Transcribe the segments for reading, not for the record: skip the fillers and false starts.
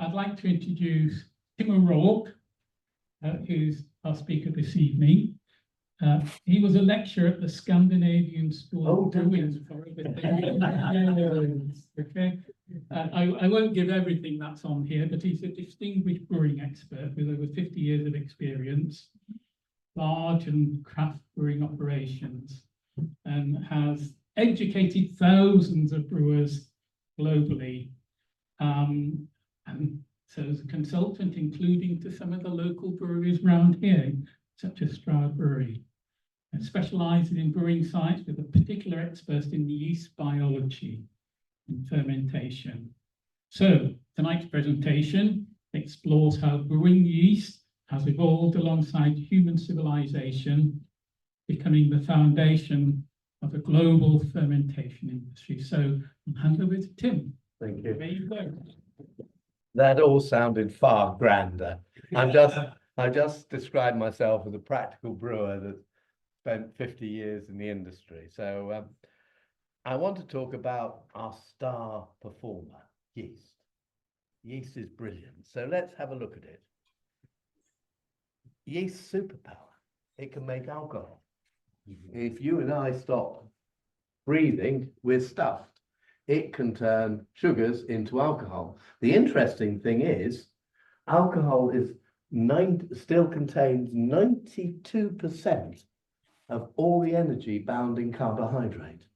I'd like to introduce Tim O'Rourke, who's our speaker this evening. He was a lecturer at the Scandinavian School of Brewing for over 10 years. Okay. I won't give everything that's on here, but he's a distinguished brewing expert with over 50 years of experience, large and craft brewing operations, and has educated thousands of brewers globally. And so as a consultant, including to some of the local breweries around here, such as Stroud Brewery, and specializes in brewing science with a particular expert in the yeast biology and fermentation. So tonight's presentation explores how brewing yeast has evolved alongside human civilization, becoming the foundation of a global fermentation industry. So I'll hand over to Tim. Thank you. There you go. That all sounded far grander. I just described myself as a practical brewer that spent 50 years in the industry. So I want to talk about our star performer, yeast. Yeast is brilliant. So let's have a look at it. Yeast superpower. It can make alcohol. If you and I stop breathing, we're stuffed. It can turn sugars into alcohol. The interesting thing is, alcohol is still contains 92% of all the energy bound in carbohydrate.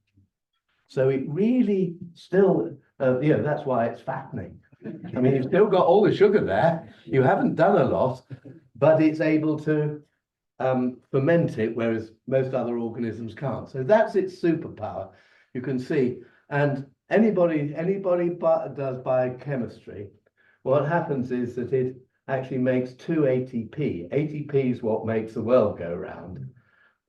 So it really still, that's why it's fattening. I mean, you've still got all the sugar there. You haven't done a lot, but it's able to ferment it, whereas most other organisms can't. So that's its superpower. You can see, and anybody does biochemistry, what happens is that it actually makes 2 ATP. ATP is what makes the world go round,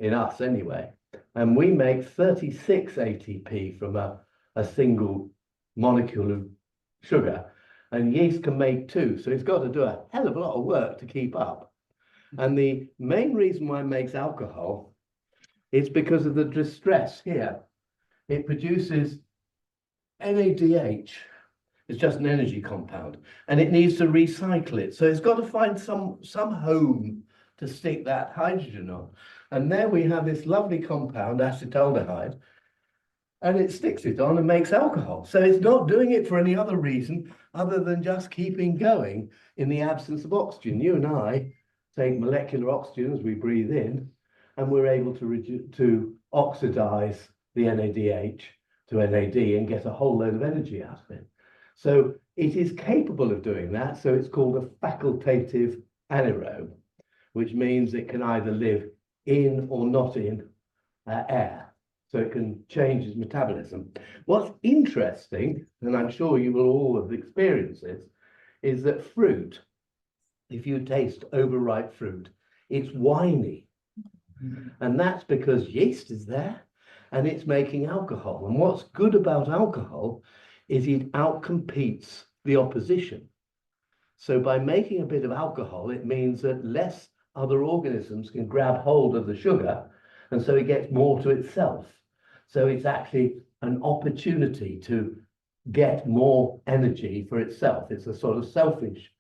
in us anyway. And we make 36 ATP from a single molecule of sugar, and yeast can make 2. So it's got to do a hell of a lot of work to keep up. And the main reason why it makes alcohol is because of the distress here. It produces NADH. It's just an energy compound, and it needs to recycle it. So it's got to find some home to stick that hydrogen on. And there we have this lovely compound, acetaldehyde, and it sticks it on and makes alcohol. So it's not doing it for any other reason other than just keeping going in the absence of oxygen. You and I take molecular oxygen as we breathe in, and we're able to oxidize the NADH to NAD and get a whole load of energy out of it. So it is capable of doing that. So it's called a facultative anaerobe, which means it can either live in or not in air. So it can change its metabolism. What's interesting, and I'm sure you will all have experienced this, is that fruit, if you taste overripe fruit, it's winey. And that's because yeast is there and it's making alcohol. And what's good about alcohol is it outcompetes the opposition. So by making a bit of alcohol, it means that less other organisms can grab hold of the sugar, and so it gets more to itself. So it's actually an opportunity to get more energy for itself. It's a sort of selfish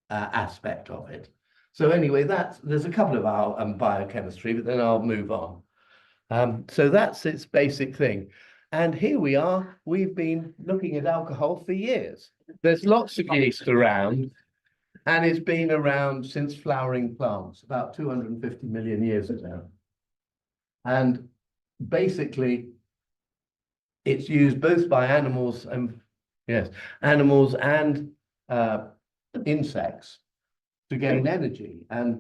aspect of it. So anyway, there's a couple of our biochemistry, but then I'll move on. So that's its basic thing. And here we are, we've been looking at alcohol for years. There's lots of yeast around, and it's been around since flowering plants, about 250 million years ago. And basically, it's used both by animals and insects to gain energy. And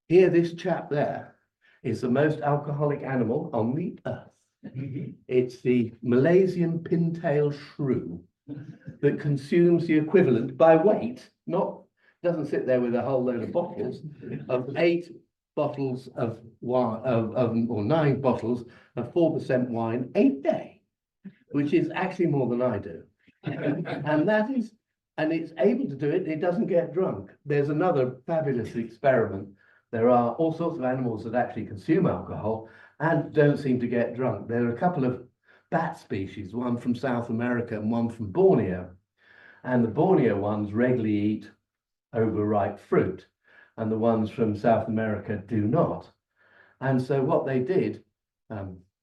here, this chap there is the most alcoholic animal on the earth. It's the Malaysian pintail shrew that consumes the equivalent by weight, doesn't sit there with a whole load of bottles, of 8 bottles of wine, or 9 bottles of 4% wine a day, which is actually more than I do. And it's able to do it, it doesn't get drunk. There's another fabulous experiment. There are all sorts of animals that actually consume alcohol and don't seem to get drunk. There are a couple of bat species, one from South America and one from Borneo. And the Borneo ones regularly eat overripe fruit, and the ones from South America do not. And so what they did,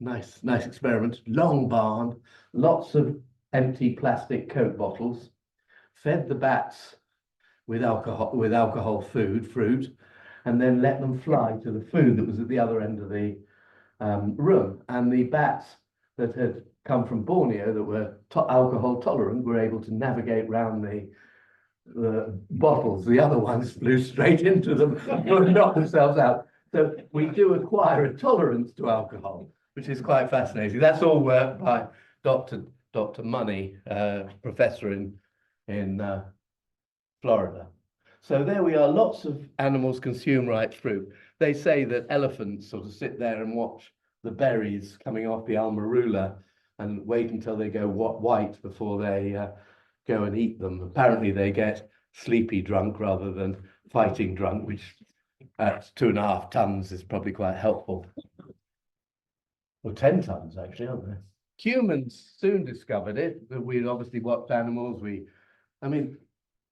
nice experiment, long barn, lots of empty plastic Coke bottles, fed the bats with alcohol fruit, and then let them fly to the food that was at the other end of the room. And the bats that had come from Borneo that were alcohol tolerant were able to navigate round the bottles. The other ones flew straight into them and knocked themselves out. So we do acquire a tolerance to alcohol, which is quite fascinating. That's all work by Dr. Money, professor in Florida. So there we are, lots of animals consume ripe fruit. They say that elephants sort of sit there and watch the berries coming off the almarula and wait until they go white before they go and eat them. Apparently they get sleepy drunk rather than fighting drunk, which at 2.5 tons is probably quite helpful. Or 10 tons actually, aren't they? Humans soon discovered it, that we'd obviously watched animals. I mean,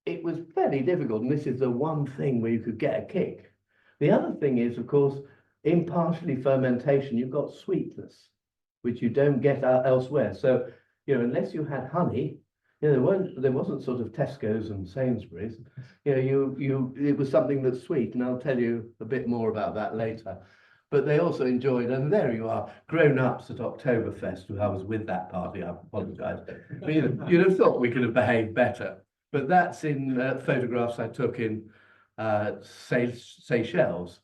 it was fairly difficult, and this is the one thing where you could get a kick. The other thing is, of course, in partially fermentation, you've got sweetness, which you don't get elsewhere. So, unless you had honey, there wasn't sort of Tesco's and Sainsbury's. It was something that's sweet, and I'll tell you a bit more about that later. But they also enjoyed, and there you are, grown-ups at Oktoberfest. I was with that party, I apologise. But you'd have thought we could have behaved better. But that's in photographs I took in Seychelles,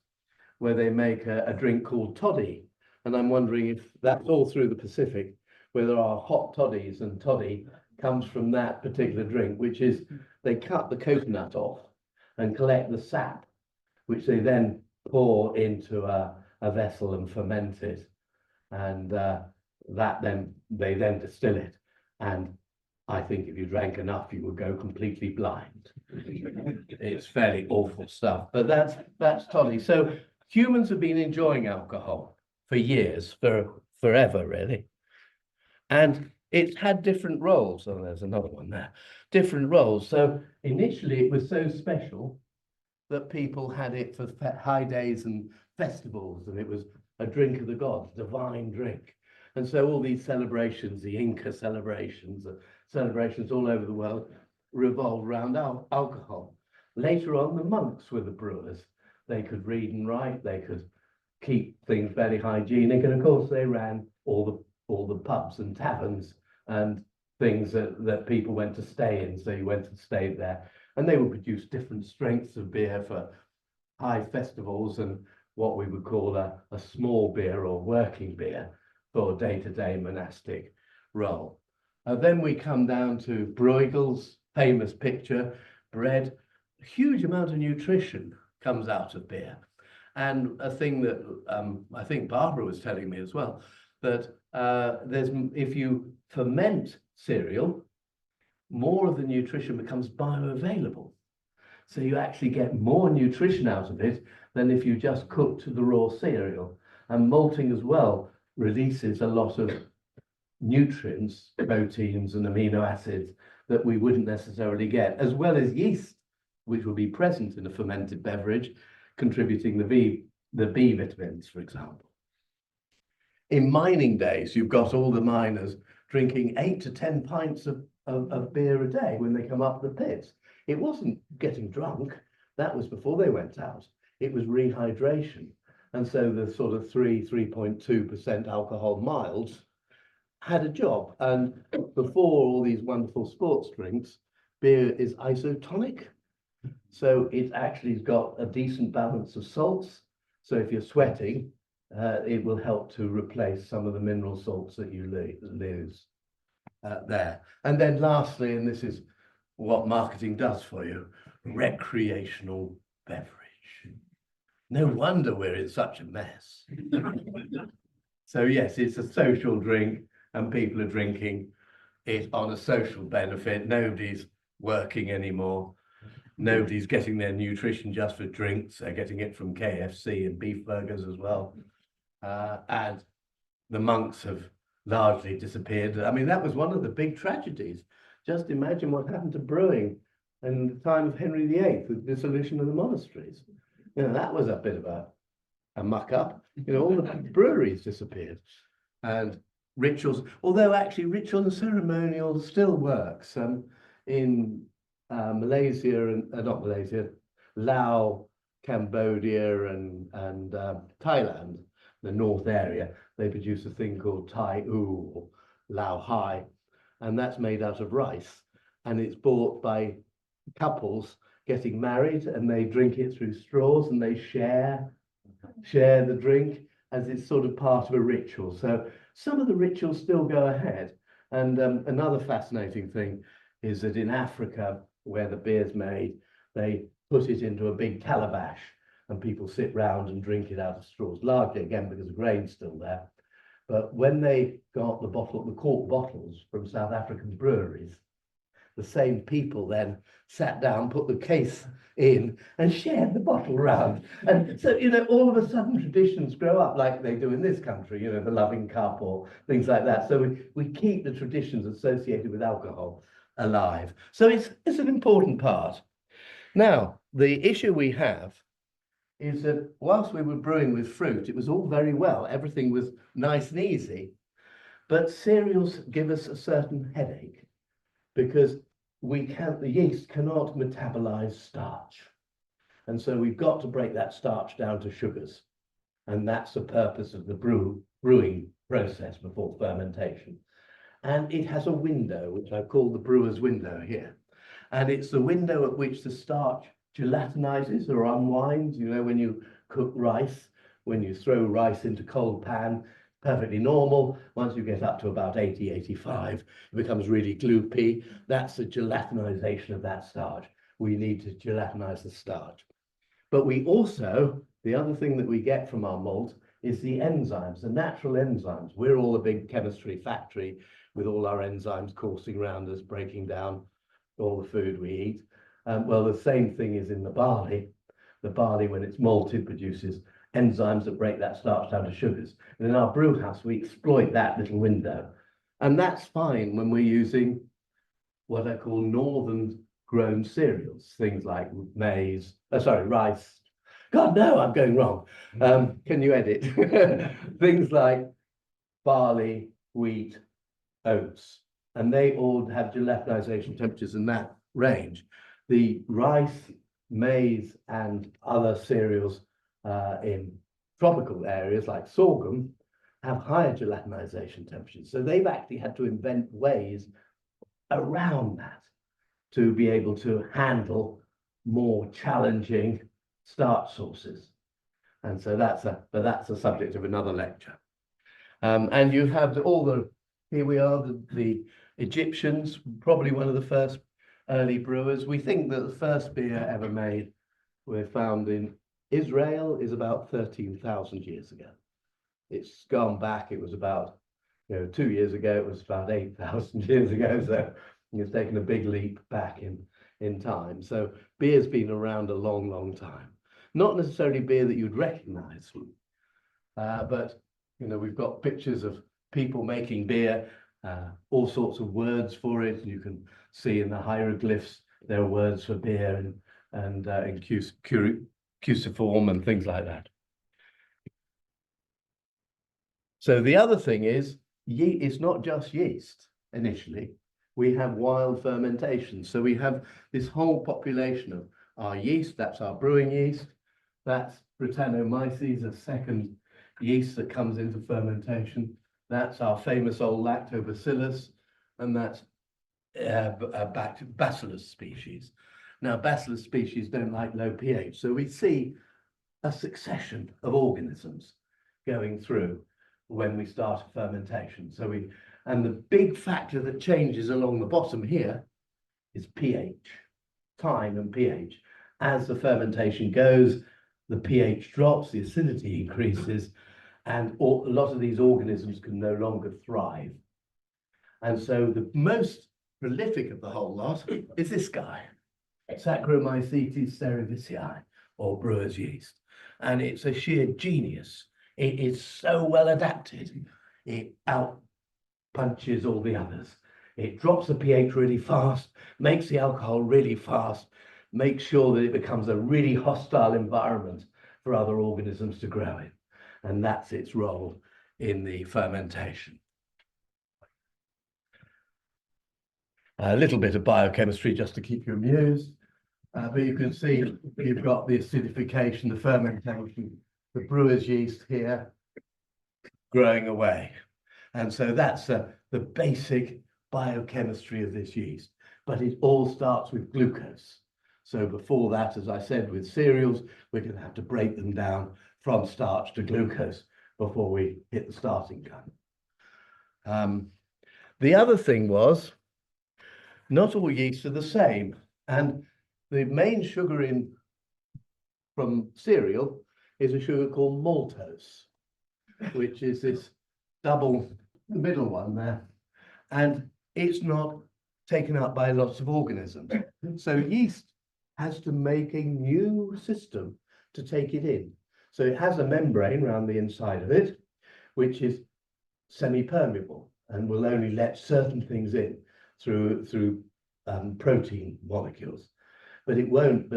where they make a drink called toddy. And I'm wondering if that's all through the Pacific, where there are hot toddies, and toddy comes from that particular drink, which is they cut the coconut off and collect the sap, which they then pour into a vessel and ferment it. And they then distill it. And I think if you drank enough, you would go completely blind. It's fairly awful stuff, but that's toddy. So humans have been enjoying alcohol for years, forever really. And it's had different roles. Oh, there's another one there. Different roles. So initially it was so special that people had it for high days and festivals, and it was a drink of the gods, divine drink. And so all these celebrations, the Inca celebrations, celebrations all over the world, revolved around alcohol. Later on, the monks were the brewers. They could read and write, they could keep things very hygienic, and of course they ran all the pubs and taverns and things that people went to stay in. So you went and stayed there, and they would produce different strengths of beer for high festivals and what we would call a small beer or working beer for day-to-day monastic role. Then we come down to Bruegel's famous picture, bread. A huge amount of nutrition comes out of beer. And a thing that I think Barbara was telling me as well, that if you ferment cereal, more of the nutrition becomes bioavailable. So you actually get more nutrition out of it than if you just cooked the raw cereal. And malting as well releases a lot of nutrients, proteins and amino acids that we wouldn't necessarily get, as well as yeast, which will be present in a fermented beverage, contributing the B vitamins, for example. In mining days, you've got all the miners drinking 8 to 10 pints of beer a day when they come up the pits. It wasn't getting drunk. That was before they went out. It was rehydration. And so the sort of 3.2% alcohol milds had a job. And before all these wonderful sports drinks, beer is isotonic. So it actually has got a decent balance of salts. So if you're sweating, it will help to replace some of the mineral salts that you lose there. And then lastly, and this is what marketing does for you, recreational beverage. No wonder we're in such a mess. So yes, it's a social drink and people are drinking it on a social benefit. Nobody's working anymore. Nobody's getting their nutrition just for drinks. They're getting it from KFC and beef burgers as well. And the monks have largely disappeared. I mean, that was one of the big tragedies. Just imagine what happened to brewing in the time of Henry VIII with the dissolution of the monasteries. You know, that was a bit of a muck up. You know, all the breweries disappeared. And rituals, although actually ritual and ceremonial still works. In Malaysia and not Malaysia, Laos, Cambodia and Thailand, the north area, they produce a thing called Thai U or Lao Hai, and that's made out of rice. And it's bought by couples getting married, and they drink it through straws, and they share the drink as it's sort of part of a ritual. So some of the rituals still go ahead. And another fascinating thing is that in Africa, where the beer's made, they put it into a big calabash and people sit round and drink it out of straws, largely again because the grain's still there. But when they got the cork bottles from South African breweries, the same people then sat down, put the case in and shared the bottle round. And so, you know, all of a sudden traditions grow up like they do in this country, you know, the loving cup or things like that. So we keep the traditions associated with alcohol alive. So it's an important part. Now, the issue we have is that whilst we were brewing with fruit, it was all very well. Everything was nice and easy. But cereals give us a certain headache because the yeast cannot metabolize starch. And so we've got to break that starch down to sugars. And that's the purpose of the brewing process before fermentation. And it has a window, which I call the brewer's window here. And it's the window at which the starch gelatinizes or unwinds. You know, when you cook rice, when you throw rice into cold pan, perfectly normal. Once you get up to about 80, 85, it becomes really gloopy. That's the gelatinization of that starch. We need to gelatinize the starch. But we also, the other thing that we get from our malt is the enzymes, the natural enzymes. We're all a big chemistry factory with all our enzymes coursing around us, breaking down all the food we eat. Well, the same thing is in the barley. The barley, when it's malted, produces enzymes that break that starch down to sugars. And in our brew house, we exploit that little window. And that's fine when we're using what I call northern grown cereals, things like rice. God, no, I'm going wrong. Can you edit? Things like barley, wheat, oats, and they all have gelatinization temperatures in that range. The rice, maize, and other cereals in tropical areas like sorghum have higher gelatinization temperatures. So they've actually had to invent ways around that to be able to handle more challenging starch sources. And so that's the subject of another lecture. And you have here we are, the Egyptians, probably one of the first early brewers. We think that the first beer ever made, we're found in Israel, is about 13,000 years ago. It's gone back, it was about, 2 years ago, it was about 8,000 years ago. So it's taken a big leap back in time. So beer's been around a long, long time. Not necessarily beer that you'd recognize, but, we've got pictures of people making beer, all sorts of words for it. You can see in the hieroglyphs, there are words for beer and in cruciform and things like that. So the other thing is, it's not just yeast initially. We have wild fermentation. So we have this whole population of our yeast, that's our brewing yeast. That's Brettanomyces, a second yeast that comes into fermentation. That's our famous old lactobacillus, and that's bacillus species. Now, bacillus species don't like low pH, so we see a succession of organisms going through when we start a fermentation. And the big factor that changes along the bottom here is pH, time and pH. As the fermentation goes, the pH drops, the acidity increases, and a lot of these organisms can no longer thrive. And so the most prolific of the whole lot is this guy, Saccharomyces cerevisiae, or brewer's yeast. And it's a sheer genius. It is so well adapted. It out punches all the others. It drops the pH really fast, makes the alcohol really fast, makes sure that it becomes a really hostile environment for other organisms to grow in. And that's its role in the fermentation. A little bit of biochemistry just to keep you amused. But you can see you've got the acidification, the fermentation, the brewer's yeast here growing away. And so that's the basic biochemistry of this yeast. But it all starts with glucose. So before that, as I said, with cereals, we're going to have to break them down from starch to glucose before we hit the starting gun. The other thing was, not all yeasts are the same. And the main sugar from cereal is a sugar called maltose, which is this double, the middle one there. And it's not taken up by lots of organisms. So yeast has to make a new system to take it in. So it has a membrane around the inside of it, which is semi-permeable and will only let certain things in through protein molecules. But it won't,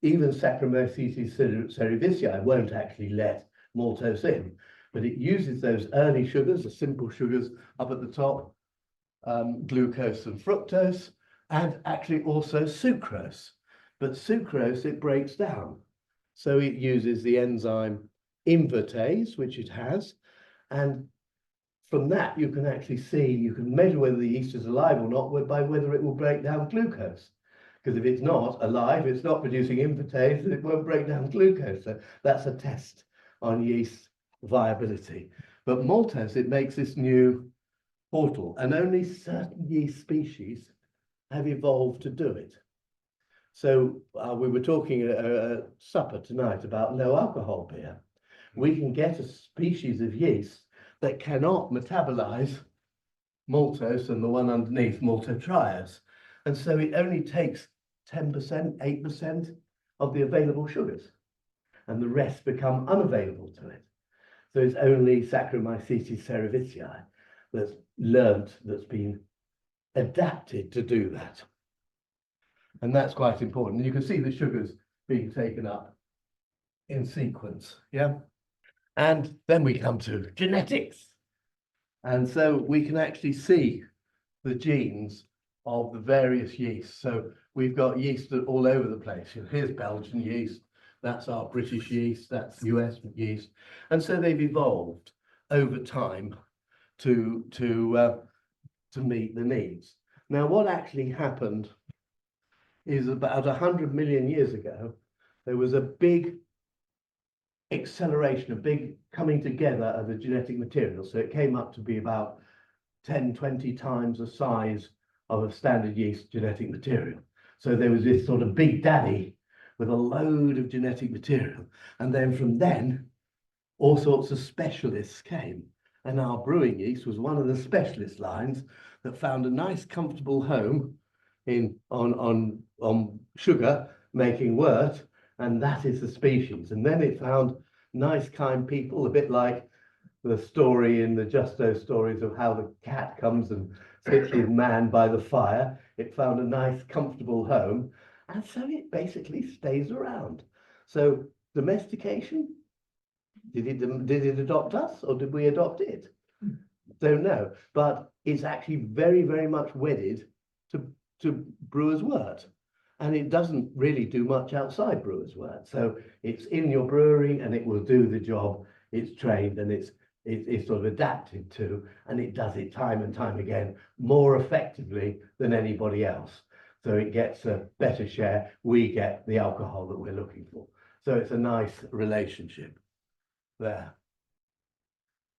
even Saccharomyces cerevisiae won't actually let maltose in. But it uses those early sugars, the simple sugars up at the top, glucose and fructose, and actually also sucrose. But sucrose, it breaks down. So it uses the enzyme invertase, which it has. And from that, you can actually see, you can measure whether the yeast is alive or not by whether it will break down glucose. Because if it's not alive, it's not producing invertase, and it won't break down glucose. So that's a test on yeast viability. But maltose, it makes this new portal, and only certain yeast species have evolved to do it. So we were talking at supper tonight about low alcohol beer. We can get a species of yeast that cannot metabolize maltose and the one underneath, maltotriose. And so it only takes 10%, 8% of the available sugars, and the rest become unavailable to it. So it's only Saccharomyces cerevisiae that's been adapted to do that. And that's quite important. And you can see the sugars being taken up in sequence, yeah? And then we come to genetics. And so we can actually see the genes of the various yeasts. So we've got yeast all over the place. Here's Belgian yeast, that's our British yeast, that's US yeast. And so they've evolved over time to meet the needs. Now, what actually happened is about 100 million years ago, there was a big acceleration, a big coming together of the genetic material. So it came up to be about 10, 20 times the size of a standard yeast genetic material. So there was this sort of big daddy with a load of genetic material. And then from then, all sorts of specialists came. And our brewing yeast was one of the specialist lines that found a nice, comfortable home on sugar making wort, and that is the species. And then it found nice, kind people, a bit like the story in the Justo stories of how the cat comes and sits with man by the fire. It found a nice, comfortable home, and so it basically stays around. So domestication, did it adopt us, or did we adopt it? Don't know, but it's actually very, very much wedded to brewer's wort, and it doesn't really do much outside brewer's wort. So it's in your brewery and it will do the job. It's trained and it's sort of adapted to, and it does it time and time again more effectively than anybody else. So it gets a better share. We get the alcohol that we're looking for. So it's a nice relationship there.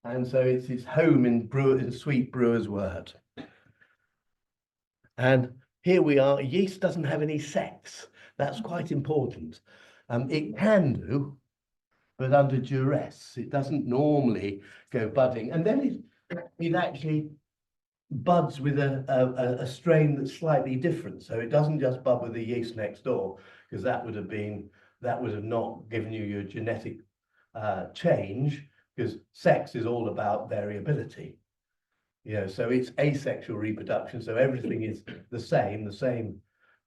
And so it's his home in sweet brewer's wort. And here we are. Yeast doesn't have any sex. That's quite important. It can do, but under duress. It doesn't normally go budding. And then it actually buds with a strain that's slightly different. So it doesn't just bud with the yeast next door, because that would have not given you your genetic change, because sex is all about variability. So it's asexual reproduction. So everything is the same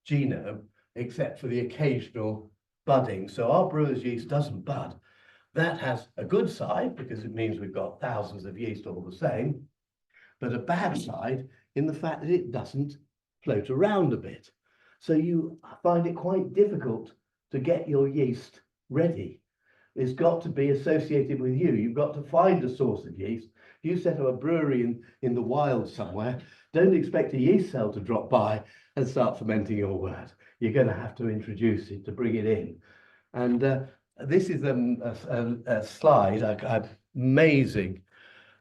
genome, except for the occasional budding. So our brewer's yeast doesn't bud. That has a good side because it means we've got thousands of yeast all the same, but a bad side in the fact that it doesn't float around a bit. So you find it quite difficult to get your yeast ready. It's got to be associated with you. You've got to find a source of yeast. If you set up a brewery in the wild somewhere, don't expect a yeast cell to drop by and start fermenting your wort. You're going to have to introduce it to bring it in. And this is a slide, amazing.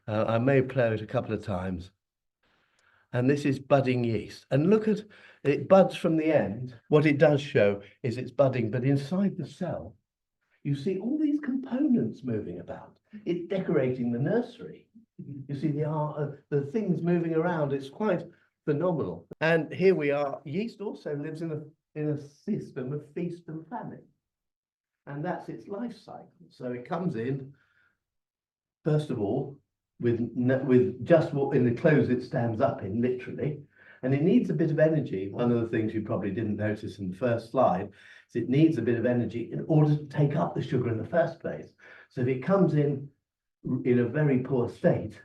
I may play it a couple of times. And this is budding yeast. And look at it, buds from the end. What it does show is it's budding, but inside the cell, you see all these components moving about. It's decorating the nursery. You see the things moving around. It's quite phenomenal. And here we are. Yeast also lives in a system of feast and famine. And that's its life cycle. So it comes in, first of all, with just what in the clothes it stands up in, literally, and it needs a bit of energy. One of the things you probably didn't notice in the first slide is it needs a bit of energy in order to take up the sugar in the first place. So if it comes in a very poor state,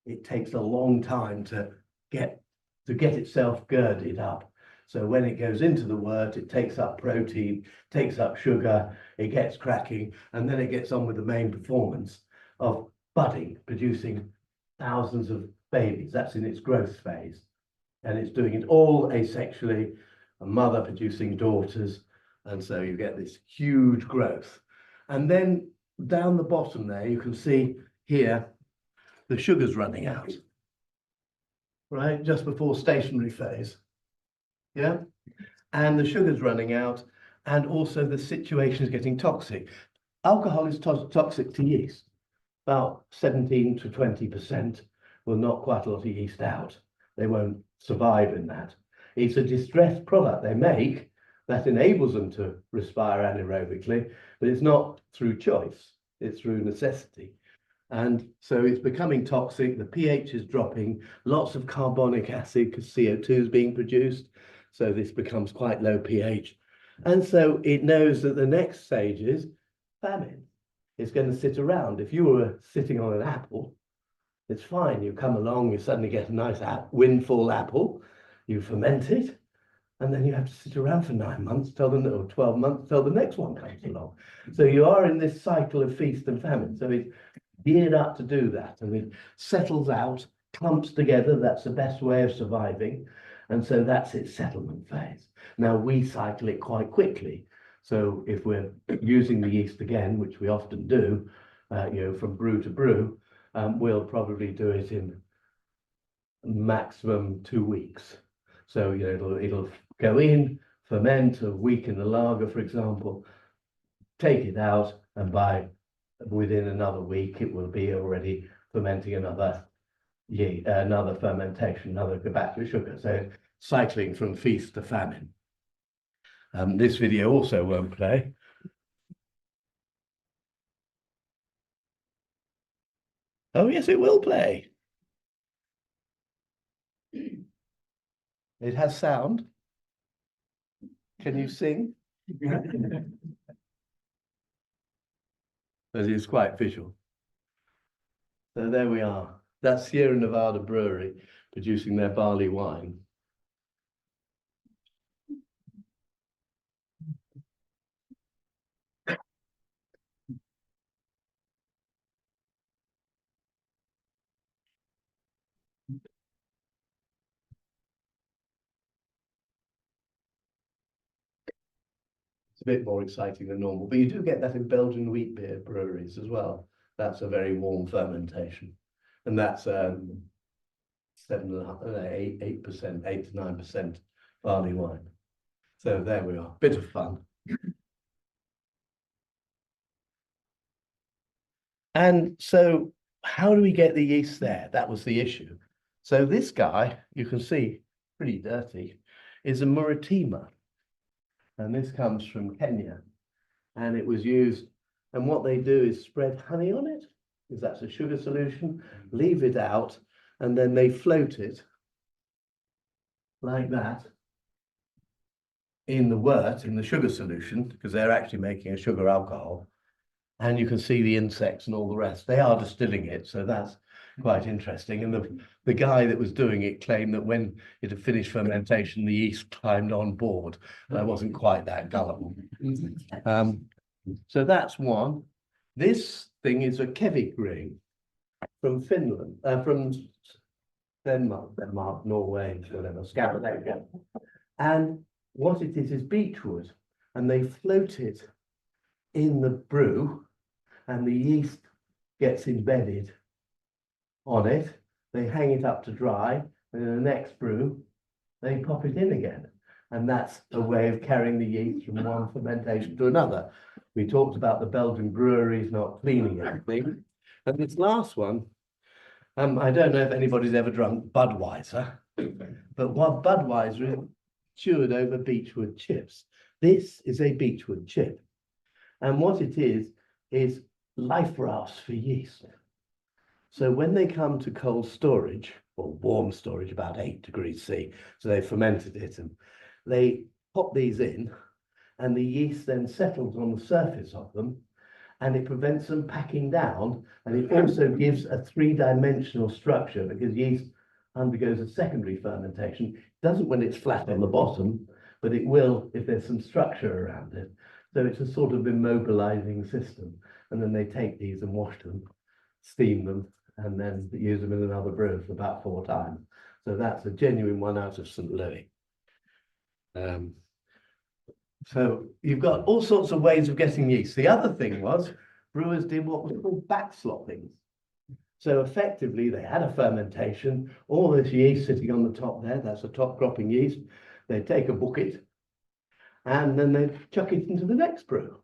it takes a long time to get itself girded up. So when it goes into the wort, it takes up protein, takes up sugar, it gets cracking, and then it gets on with the main performance of budding, producing thousands of babies. That's in its growth phase. And it's doing it all asexually, a mother producing daughters. And so you get this huge growth. And then down the bottom there, you can see here, the sugar's running out, right? Just before stationary phase. Yeah. And the sugar's running out. And also the situation is getting toxic. Alcohol is toxic to yeast. About 17 to 20% will knock quite a lot of yeast out. They won't survive in that. It's a distressed product they make that enables them to respire anaerobically, but it's not through choice, it's through necessity. And so it's becoming toxic, the pH is dropping, lots of carbonic acid because CO2 is being produced, so this becomes quite low pH. And so it knows that the next stage is famine. It's going to sit around. If you were sitting on an apple, it's fine. You come along, you suddenly get a nice windfall apple, you ferment it, and then you have to sit around for 9 months, or 12 months, till the next one comes along. So you are in this cycle of feast and famine. So it's geared up to do that, and it settles out, clumps together. That's the best way of surviving. And so that's its settlement phase. Now we cycle it quite quickly. So if we're using the yeast again, which we often do, from brew to brew, we'll probably do it in maximum 2 weeks. So it'll go in, ferment a week in the lager, for example, take it out, and within another week it will be already fermenting another fermentation, another batch of sugar. So cycling from feast to famine. This video also won't play. Oh, yes, it will play. It has sound. Can you sing? But it's quite visual. So there we are. That's Sierra Nevada Brewery producing their barley wine. It's a bit more exciting than normal, but you do get that in Belgian wheat beer breweries as well. That's a very warm fermentation, and that's 7.5%, 8%, 8 to 9% barley wine. So there we are, bit of fun. And so how do we get the yeast there? That was the issue. So this guy, you can see, pretty dirty, is a Muratima. And this comes from Kenya. And it was used, and what they do is spread honey on it, because that's a sugar solution, leave it out, and then they float it like that in the wort, in the sugar solution, because they're actually making a sugar alcohol. And you can see the insects and all the rest. They are distilling it, so that's quite interesting. And the guy that was doing it claimed that when it had finished fermentation, the yeast climbed on board. And I wasn't quite that gullible. So that's one. This thing is a Kevik ring from Finland, from Denmark, Norway, whatever, Scandinavia. And what it is beechwood, and they float it in the brew, and the yeast gets embedded on it. They hang it up to dry, and in the next brew, they pop it in again. And that's a way of carrying the yeast from one fermentation to another. We talked about the Belgian breweries not cleaning everything. And this last one, I don't know if anybody's ever drunk Budweiser, but what Budweiser is cured over beechwood chips. This is a beechwood chip. And what it is life rafts for yeast. So when they come to cold storage, or warm storage, about 8 degrees C, so they fermented it, and they pop these in, and the yeast then settles on the surface of them, and it prevents them packing down, and it also gives a 3-dimensional structure, because yeast undergoes a secondary fermentation. It doesn't when it's flat on the bottom, but it will if there's some structure around it. So it's a sort of immobilizing system. And then they take these and wash them, steam them, and then use them in another brew for about 4 times. So that's a genuine one out of St. Louis. So you've got all sorts of ways of getting yeast. The other thing was brewers did what was called backslopping. So effectively they had a fermentation, all this yeast sitting on the top there, that's a top cropping yeast. They take a bucket and then they chuck it into the next brew,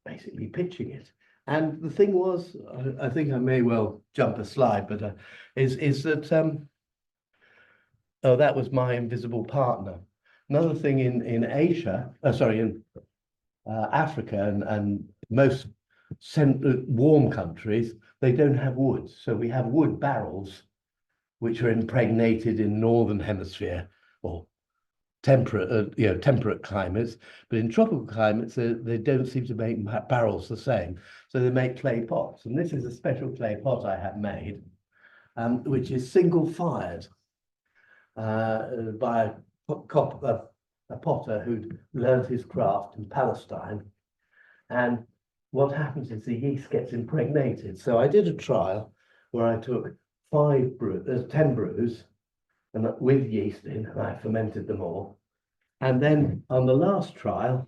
basically pitching it. And the thing was, I think I may well jump a slide, but is that, oh, that was my invisible partner. Another thing in Asia, in Africa and most warm countries, they don't have wood. So we have wood barrels, which are impregnated in northern hemisphere or temperate climates, but in tropical climates, they don't seem to make barrels the same. So they make clay pots. And this is a special clay pot I have made, which is single fired by a potter who'd learned his craft in Palestine. And what happens is the yeast gets impregnated. So I did a trial where I took 10 brews and with yeast in, and I fermented them all. And then on the last trial,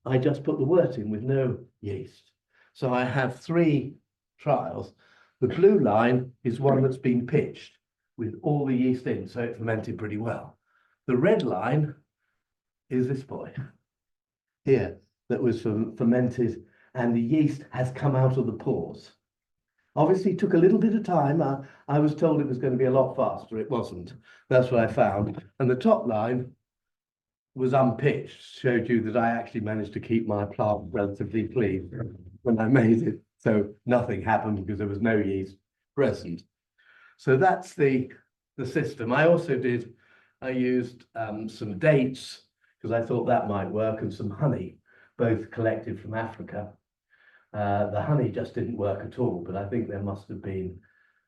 I just put the wort in with no yeast. So I have 3 trials. The blue line is one that's been pitched with all the yeast in, so it fermented pretty well. The red line is this boy here that was fermented, and the yeast has come out of the pores. Obviously, it took a little bit of time. I was told it was going to be a lot faster. It wasn't. That's what I found. And the top line was unpitched, showed you that I actually managed to keep my plant relatively clean when I made it. So nothing happened because there was no yeast present. So that's the system. I used some dates because I thought that might work, and some honey, both collected from Africa. The honey just didn't work at all, but I think there must have been,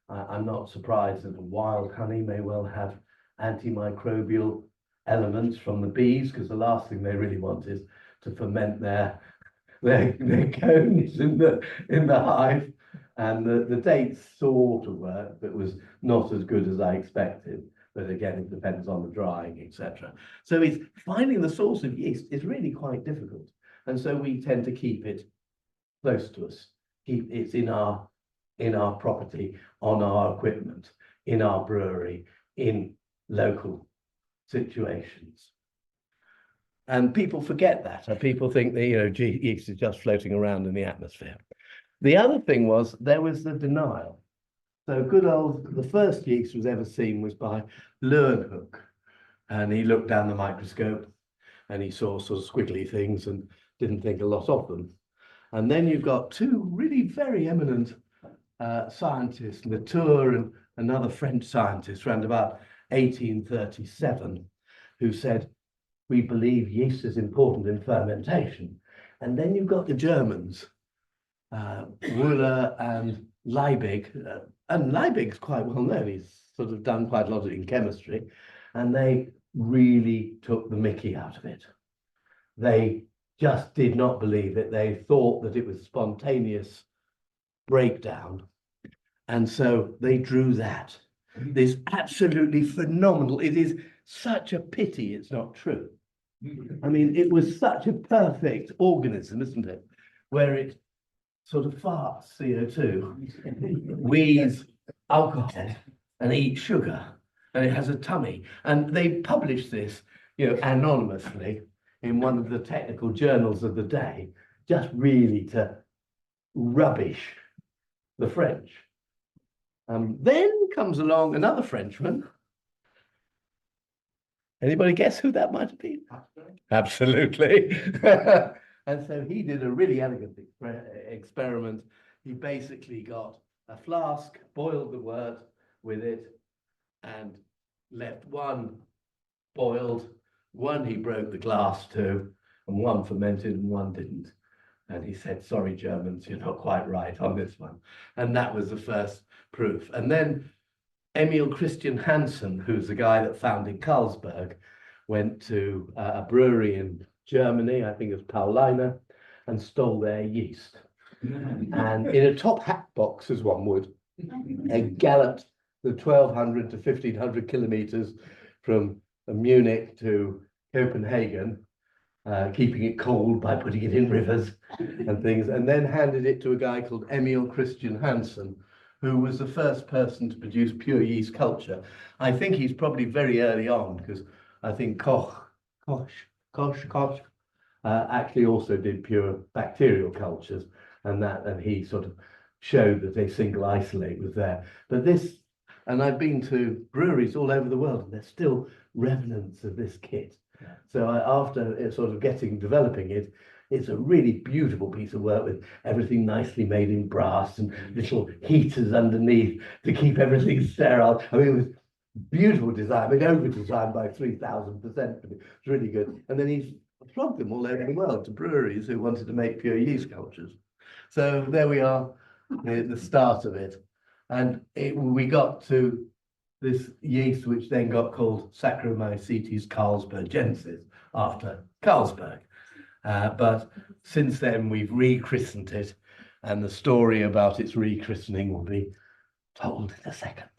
I'm not surprised that the wild honey may well have antimicrobial elements from the bees, because the last thing they really want is to ferment their cones in the hive. And the dates sort of worked, but was not as good as I expected. But again, it depends on the drying, etc. So it's finding the source of yeast is really quite difficult. And so we tend to keep it close to us. It's in our property, on our equipment, in our brewery, in local situations. And people forget that. People think that, yeast is just floating around in the atmosphere. The other thing was, there was the denial. So the first yeast was ever seen was by Leeuwenhoek. And he looked down the microscope and he saw sort of squiggly things and didn't think a lot of them. And then you've got 2 really very eminent scientists, Latour another French scientist around about 1837, who said, we believe yeast is important in fermentation. And then you've got the Germans, Wöhler and Liebig, and Liebig's quite well known. He's sort of done quite a lot in chemistry, and they really took the mickey out of it. They just did not believe it. They thought that it was spontaneous breakdown. And so they drew that. This absolutely phenomenal, it is such a pity it's not true. I mean, it was such a perfect organism, isn't it? Where it sort of farts CO2, wheezes alcohol, and eats sugar, and it has a tummy. And they published this, anonymously in one of the technical journals of the day, just really to rubbish the French. Then comes along another Frenchman. Anybody guess who that might have been? Absolutely. And so he did a really elegant experiment. He basically got a flask, boiled the wort with it, and left one boiled, one he broke the glass to, and one fermented and one didn't. And he said, sorry, Germans, you're not quite right on this one. And that was the first proof. And then Emil Christian Hansen, who's the guy that founded Carlsberg, went to a brewery in Germany, I think it was Paulaner, and stole their yeast. And in a top hat box, as one would, and galloped the 1,200 to 1,500 kilometers from Munich to Copenhagen, keeping it cold by putting it in rivers and things, and then handed it to a guy called Emil Christian Hansen, who was the first person to produce pure yeast culture. I think he's probably very early on, because I think Koch actually also did pure bacterial cultures, and he sort of showed that a single isolate was there. But this, and I've been to breweries all over the world, and there's still remnants of this kit. Yeah. So after developing it, it's a really beautiful piece of work with everything nicely made in brass and little heaters underneath to keep everything sterile. I mean, it was beautiful design. I mean, over-designed by 3,000%. It's really good. And then he's flogged them all over the world to breweries who wanted to make pure yeast cultures. So there we are, the start of it. And we got to this yeast, which then got called Saccharomycetes carlsbergensis after Carlsberg. But since then, we've rechristened it, and the story about its rechristening will be told in a second.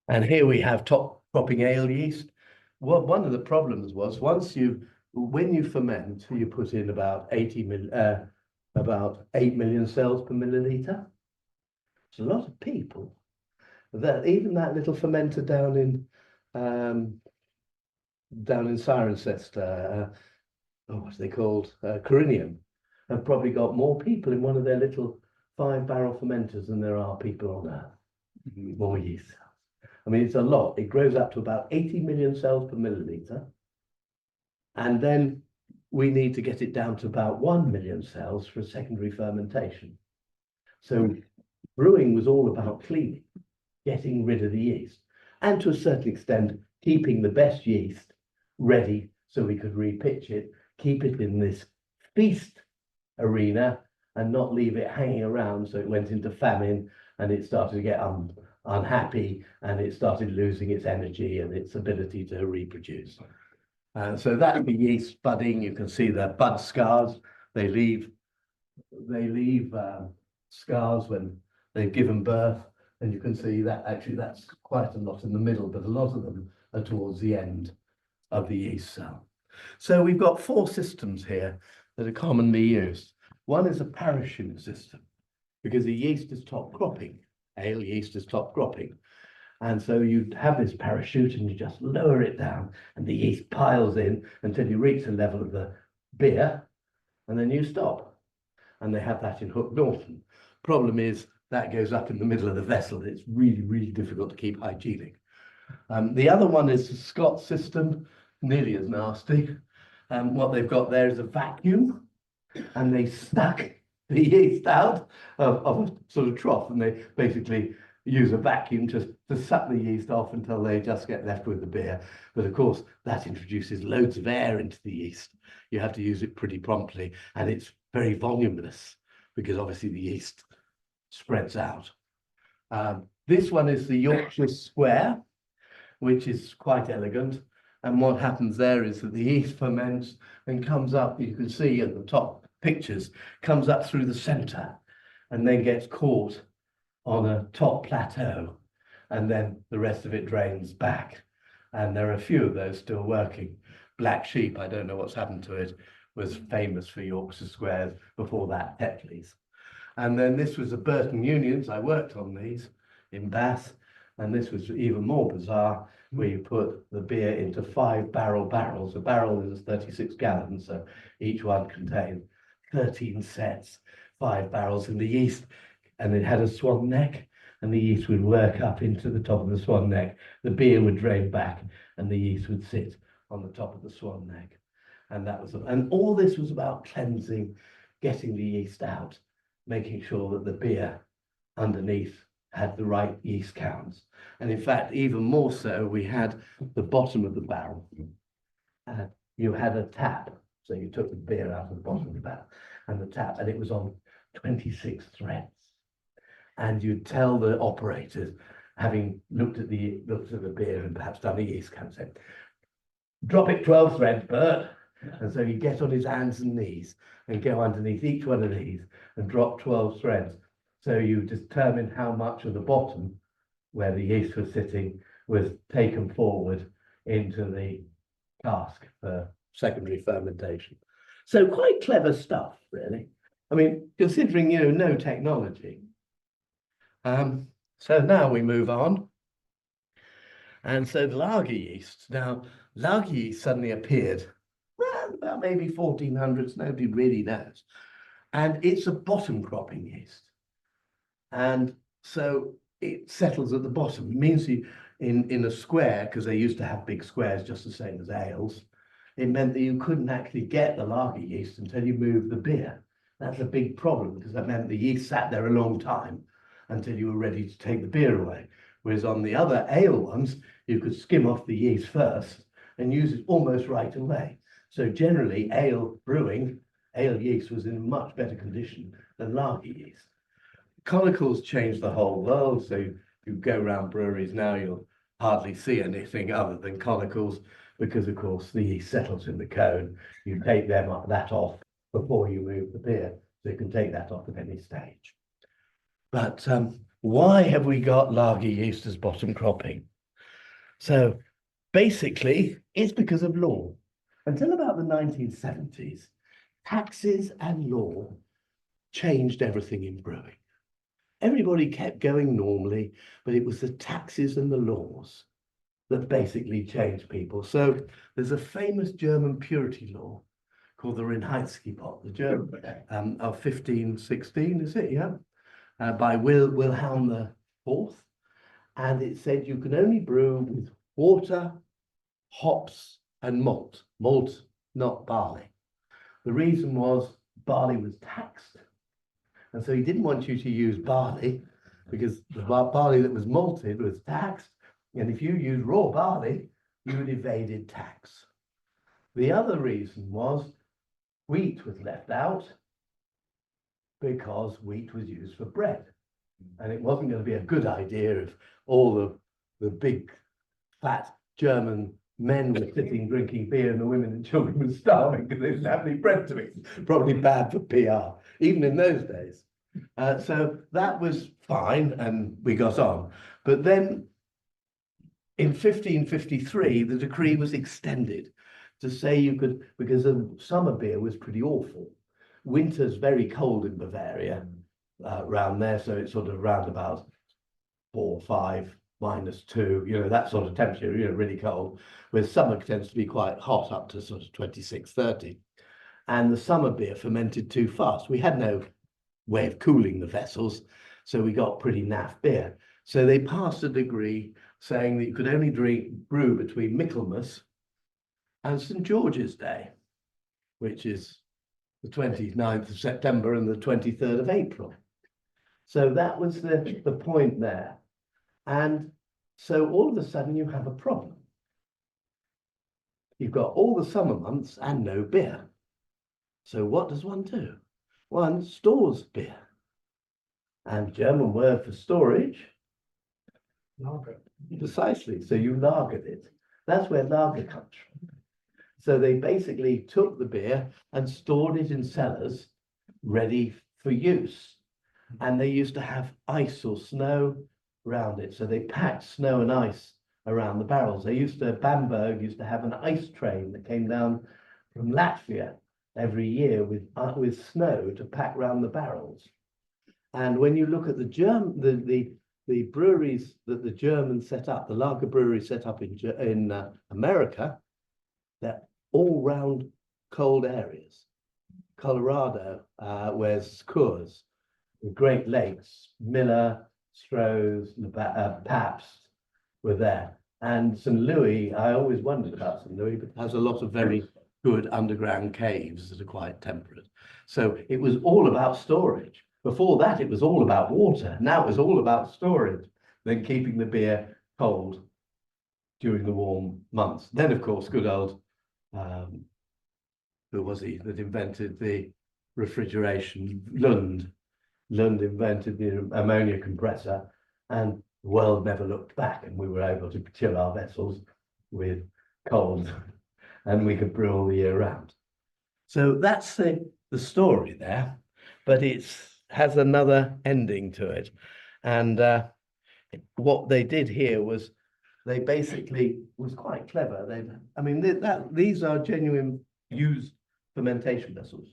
And here we have top cropping ale yeast. Well, one of the problems was when you ferment, you put in about 8 million cells per milliliter. It's a lot of people. Even that little fermenter down in Cirencester, what's they called, Corinium, have probably got more people in one of their little 5-barrel fermenters than there are people on Earth. More yeast cells. I mean, it's a lot. It grows up to about 80 million cells per milliliter. And then we need to get it down to about 1 million cells for a secondary fermentation. So brewing was all about cleaning, getting rid of the yeast, and to a certain extent, keeping the best yeast ready so we could repitch it, keep it in this feast arena and not leave it hanging around so it went into famine and it started to get unhappy and it started losing its energy and its ability to reproduce. So that's the yeast budding. You can see the bud scars. They leave scars when they've given birth, and you can see that actually that's quite a lot in the middle, but a lot of them are towards the end of the yeast cell. So we've got 4 systems here that are commonly used. One is a parachute system, because the yeast is top cropping. Ale yeast is top cropping. And so you have this parachute and you just lower it down and the yeast piles in until you reach the level of the beer, and then you stop. And they have that in Hook Norton. Problem is that goes up in the middle of the vessel. It's really, really difficult to keep hygienic. The other one is the Scott system, nearly as nasty. What they've got there is a vacuum, and they stuck the yeast out of a sort of trough, and they basically use a vacuum just to suck the yeast off until they just get left with the beer. But of course, that introduces loads of air into the yeast. You have to use it pretty promptly, and it's very voluminous because obviously the yeast spreads out. This one is the Yorkshire Square, which is quite elegant. And what happens there is that the yeast ferments and comes up, you can see at the top pictures, comes up through the center and then gets caught on a top plateau. And then the rest of it drains back. And there are a few of those still working. Black Sheep, I don't know what's happened to it, was famous for Yorkshire Squares. Before that, Tetley's. And then this was the Burton Unions. I worked on these in Bath. And this was even more bizarre, where you put the beer into 5-barrel barrels. A barrel is 36 gallons, so each one contained 13 sets, 5 barrels in the yeast, and it had a swan neck, and the yeast would work up into the top of the swan neck. The beer would drain back, and the yeast would sit on the top of the swan neck. And that was, and all this was about cleansing, getting the yeast out, making sure that the beer underneath had the right yeast counts. And in fact, even more so, we had the bottom of the barrel. You had a tap. So you took the beer out of the bottom of the barrel and the tap, and it was on 26 threads. And you'd tell the operators, having looked at the beer and perhaps done a yeast count, say, drop it 12 threads, Bert. And so you get on his hands and knees and go underneath each one of these and drop 12 threads. So you determine how much of the bottom, where the yeast was sitting, was taken forward into the cask for secondary fermentation. So quite clever stuff, really. I mean, considering, no technology. So now we move on. And so the lager yeast. Now, lager yeast suddenly appeared around about maybe 1400s, nobody really knows. And it's a bottom cropping yeast. And so it settles at the bottom. It means you, in a square, because they used to have big squares just the same as ales, it meant that you couldn't actually get the lager yeast until you moved the beer. That's a big problem, because that meant the yeast sat there a long time until you were ready to take the beer away. Whereas on the other ale ones, you could skim off the yeast first and use it almost right away. So generally, ale brewing, ale yeast was in much better condition than lager yeast. Conicals changed the whole world. So if you go around breweries now, you'll hardly see anything other than conicals, because of course the yeast settles in the cone. You take that off before you move the beer, so you can take that off at any stage. But why have we got lager yeast as bottom cropping? So basically, it's because of law. Until about the 1970s, taxes and law changed everything in brewing. Everybody kept going normally, but it was the taxes and the laws that basically changed people. So there's a famous German purity law called the Reinheitsgebot, the German of 1516, is it? Yeah, by Wilhelm IV, and it said you can only brew with water, hops, and malt. Malt, not barley. The reason was barley was taxed. And so he didn't want you to use barley, because the barley that was malted was taxed. And if you used raw barley, you had evaded tax. The other reason was wheat was left out, because wheat was used for bread. And it wasn't going to be a good idea if all the big, fat German men were sitting drinking beer and the women and children were starving because they didn't have any bread to eat. Probably bad for PR, even in those days. So that was fine, and we got on. But then in 1553, the decree was extended to say you could, because the summer beer was pretty awful. Winter's very cold in Bavaria, around there, so it's sort of round about 4, 5, -2, that sort of temperature, really cold, whereas summer tends to be quite hot, up to sort of 26, 30. And the summer beer fermented too fast. We had no way of cooling the vessels, so we got pretty naff beer. So they passed a decree saying that you could only brew between Michaelmas and St. George's Day, which is the 29th of September and the 23rd of April. So that was the point there. And so all of a sudden you have a problem. You've got all the summer months and no beer. So what does one do? One stores beer. And German word for storage, Lager. precisely. So you lagered it. That's where lager comes from. So they basically took the beer and stored it in cellars ready for use. And they used to have ice or snow around it. So they packed snow and ice around the barrels. Bamberg used to have an ice train that came down from Latvia every year with snow to pack around the barrels. And when you look at the breweries that the Germans set up, the lager breweries set up in America, they're all round cold areas. Colorado, where's Coors, the Great Lakes, Miller, Stroh's, Pabst were there. And St. Louis, I always wondered about St. Louis, but it has a lot of very good underground caves that are quite temperate. So it was all about storage. Before that, it was all about water. Now it was all about storage, then keeping the beer cold during the warm months. Then, of course, good old, who was he that invented the refrigeration? Lund. Lund invented the ammonia compressor, and the world never looked back, and we were able to chill our vessels with cold, and we could brew all the year round. So that's the story there, but it has another ending to it. And what they did here was they basically was quite clever. These are genuine used fermentation vessels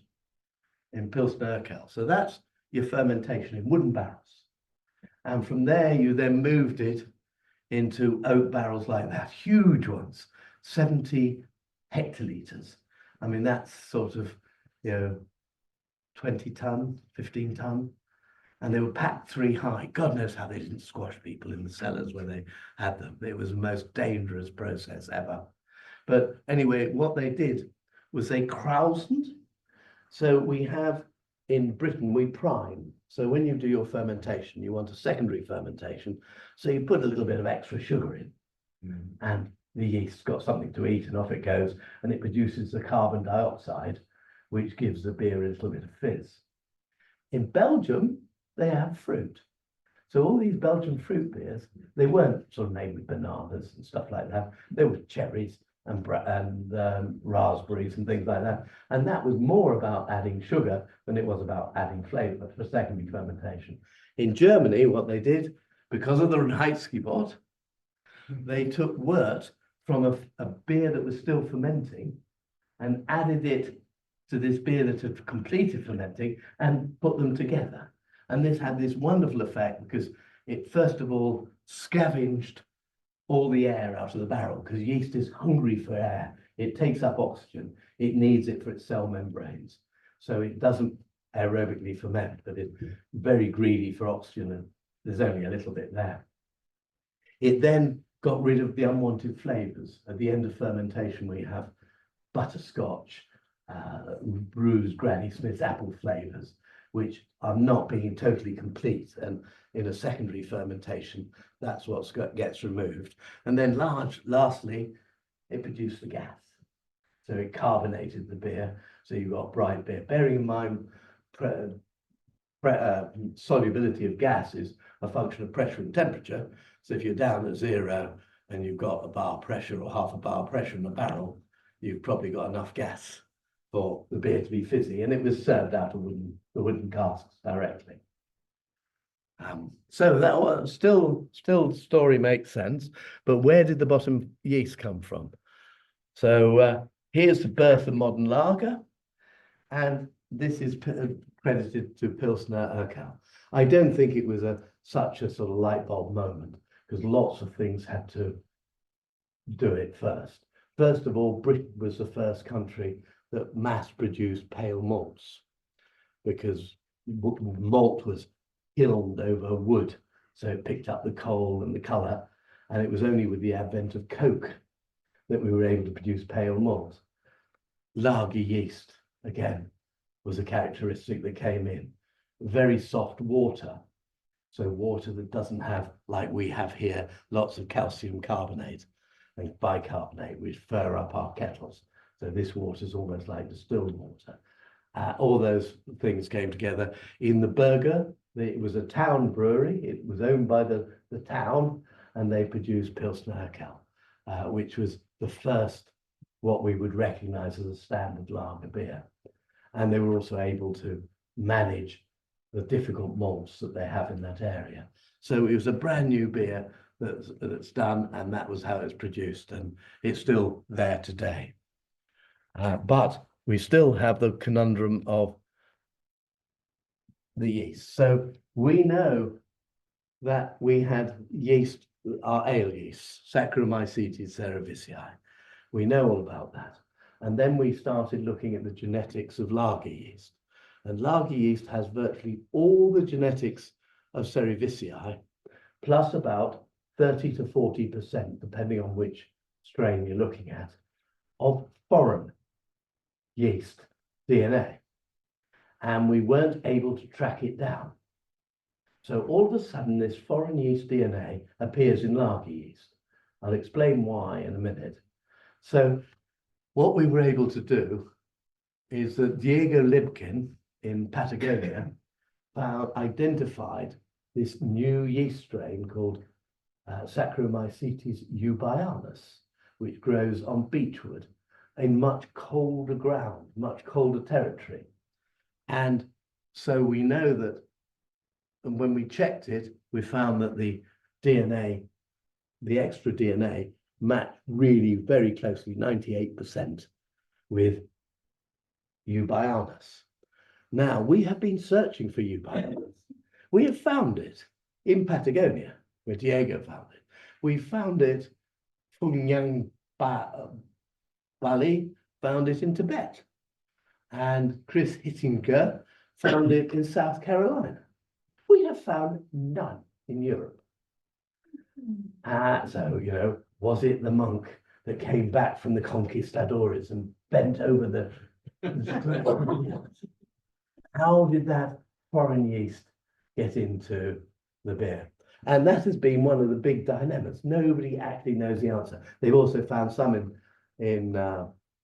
in Pilsner Urquell. So that's your fermentation in wooden barrels. And from there, you then moved it into oak barrels like that, huge ones, 70 hectoliters. I mean, that's sort of, 20 ton, 15 ton. And they were packed 3 high. God knows how they didn't squash people in the cellars when they had them. It was the most dangerous process ever. But anyway, what they did was they krausened. So we have in Britain, we prime. So when you do your fermentation, you want a secondary fermentation. So you put a little bit of extra sugar in, and the yeast's got something to eat, and off it goes, and it produces the carbon dioxide, which gives the beer a little bit of fizz. In Belgium, they have fruit. So all these Belgian fruit beers, they weren't sort of made with bananas and stuff like that. They were cherries and raspberries and things like that. And that was more about adding sugar than it was about adding flavor for secondary fermentation. In Germany, what they did, because of the Reinheitsgebot, they took wort from a beer that was still fermenting and added it to this beer that had completed fermenting and put them together. And this had this wonderful effect because it, first of all, scavenged all the air out of the barrel, because yeast is hungry for air. It takes up oxygen. It needs it for its cell membranes. So it doesn't aerobically ferment, but it's very greedy for oxygen, and there's only a little bit there. It then got rid of the unwanted flavors. At the end of fermentation, we have butterscotch, bruised Granny Smith's apple flavors, which are not being totally complete. And in a secondary fermentation, that's what gets removed. And then lastly, it produced the gas. So it carbonated the beer. So you've got bright beer. Bearing in mind, solubility of gas is a function of pressure and temperature. So if you're down at 0 and you've got a bar pressure or half a bar pressure in a barrel, you've probably got enough gas for the beer to be fizzy. And it was served out of the wooden casks directly. So that was still the story makes sense, but where did the bottom yeast come from? So here's the birth of modern lager, and this is credited to Pilsner Urquell. I don't think it was such a sort of light bulb moment, because lots of things had to do it first. First of all, Britain was the first country that mass produced pale malts, because malt was kilned over wood, so it picked up the coal and the colour, and it was only with the advent of Coke that we were able to produce pale malt. Lager yeast, again, was a characteristic that came in. Very soft water. So water that doesn't have, like we have here, lots of calcium carbonate and bicarbonate, which fur up our kettles. So this water is almost like distilled water. All those things came together. In the Burger, it was a town brewery. It was owned by the town, and they produced Pilsner Urquell, which was the first, what we would recognize as a standard lager beer. And they were also able to manage the difficult malts that they have in that area. So it was a brand new beer that's done, and that was how it's produced, and it's still there today. But we still have the conundrum of the yeast. So we know that we had yeast, our ale yeast, Saccharomycetes cerevisiae. We know all about that. And then we started looking at the genetics of lager yeast. And lager yeast has virtually all the genetics of cerevisiae, plus about 30 to 40%, depending on which strain you're looking at, of foreign yeast DNA. And we weren't able to track it down. So all of a sudden, this foreign yeast DNA appears in lager yeast. I'll explain why in a minute. So what we were able to do is that Diego Libkin in Patagonia identified this new yeast strain called Saccharomycetes eubayanus, which grows on beechwood in much colder ground, much colder territory. And so we know that, and when we checked it, we found that the DNA, the extra DNA, matched really very closely, 98%, with eubayanus. Now, we have been searching for eubayanus. We have found it in Patagonia, where Diego found it. We found it, Phuengan Bali found it in Tibet. And Chris Hittinger found it in South Carolina. We have found none in Europe. So, you know, was it the monk that came back from the conquistadores and bent over the how did that foreign yeast get into the beer? And that has been one of the big dilemmas. Nobody actually knows the answer. They've also found some in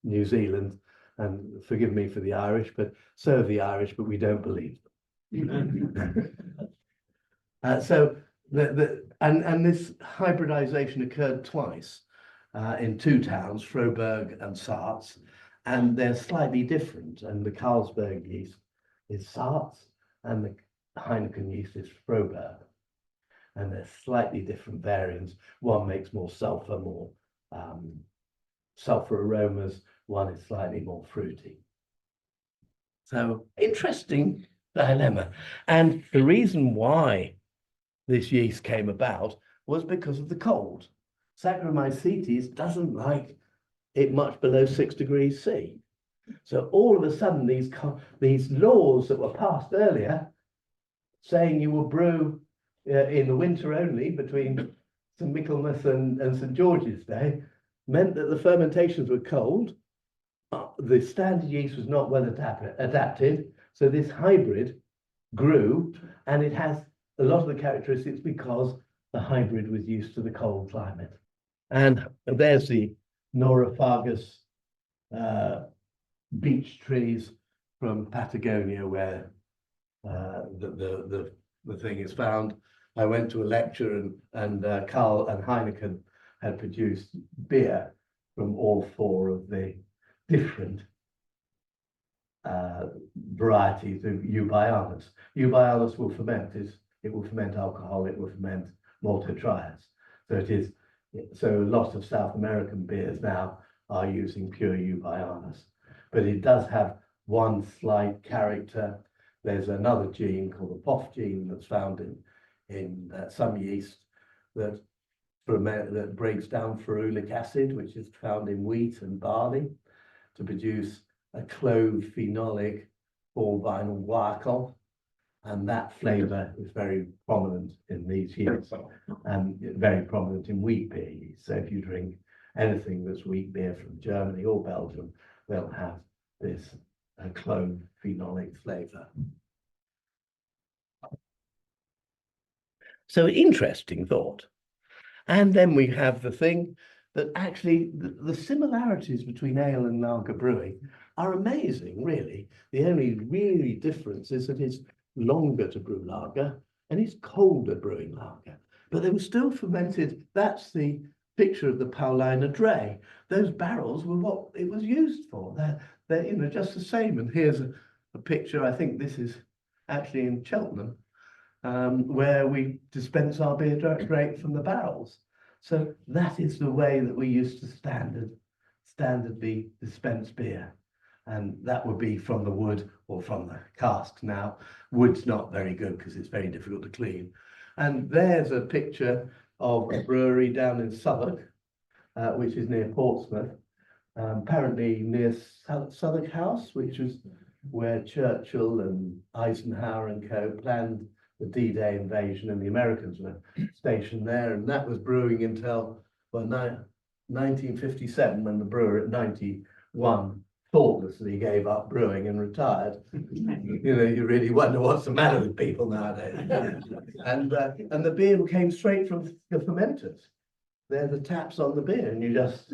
New Zealand, and forgive me for the Irish, but so have the Irish, but we don't believe them. So this hybridization occurred twice in two towns, Froberg and Sartz, and they're slightly different. And the Carlsberg yeast is Sartz, and the Heineken yeast is Froberg. And they're slightly different variants. One makes more sulfur aromas. One is slightly more fruity. So interesting dilemma. And the reason why this yeast came about was because of the cold. Saccharomycetes doesn't like it much below 6 degrees C. So all of a sudden, these laws that were passed earlier, saying you will brew in the winter only between St. Michaelmas and St. George's Day, meant that the fermentations were cold. The standard yeast was not well adapted. So this hybrid grew, and it has a lot of the characteristics because the hybrid was used to the cold climate. And there's the Norophagus beech trees from Patagonia, where the thing is found. I went to a lecture, and Carl and Heineken had produced beer from all four of the different varieties of eubayanus. Eubayanus will ferment. It will ferment alcohol. It will ferment maltotriose. So a lot of South American beers now are using pure eubayanus, but it does have one slight character. There's another gene called the POF gene that's found in some yeast that breaks down ferulic acid, which is found in wheat and barley, to produce a clove phenolic 4-vinyl guaiacol. And that flavor is very prominent in these yeasts and very prominent in wheat beer yeast. So if you drink anything that's wheat beer from Germany or Belgium, they'll have this clove phenolic flavour. So interesting thought. And then we have the thing that actually the similarities between ale and lager brewing are amazing, really. The only really difference is that it's longer to brew lager and it's colder brewing lager. But they were still fermented. That's the picture of the Paulina Dray. Those barrels were what it was used for. They're just the same. And here's a picture. I think this is actually in Cheltenham, where we dispense our beer straight from the barrels. So that is the way that we used to standardly dispense beer. And that would be from the wood or from the cask. Now, wood's not very good because it's very difficult to clean. And there's a picture of a brewery down in Southwark, which is near Portsmouth, apparently near Southwark House, which was where Churchill and Eisenhower and co. planned the D-Day invasion, and the Americans were stationed there. And that was brewing until, well, 1957, when the brewer at 91 thoughtlessly gave up brewing and retired. You know, you really wonder what's the matter with people nowadays. And the beer came straight from the fermenters. They're the taps on the beer, and you just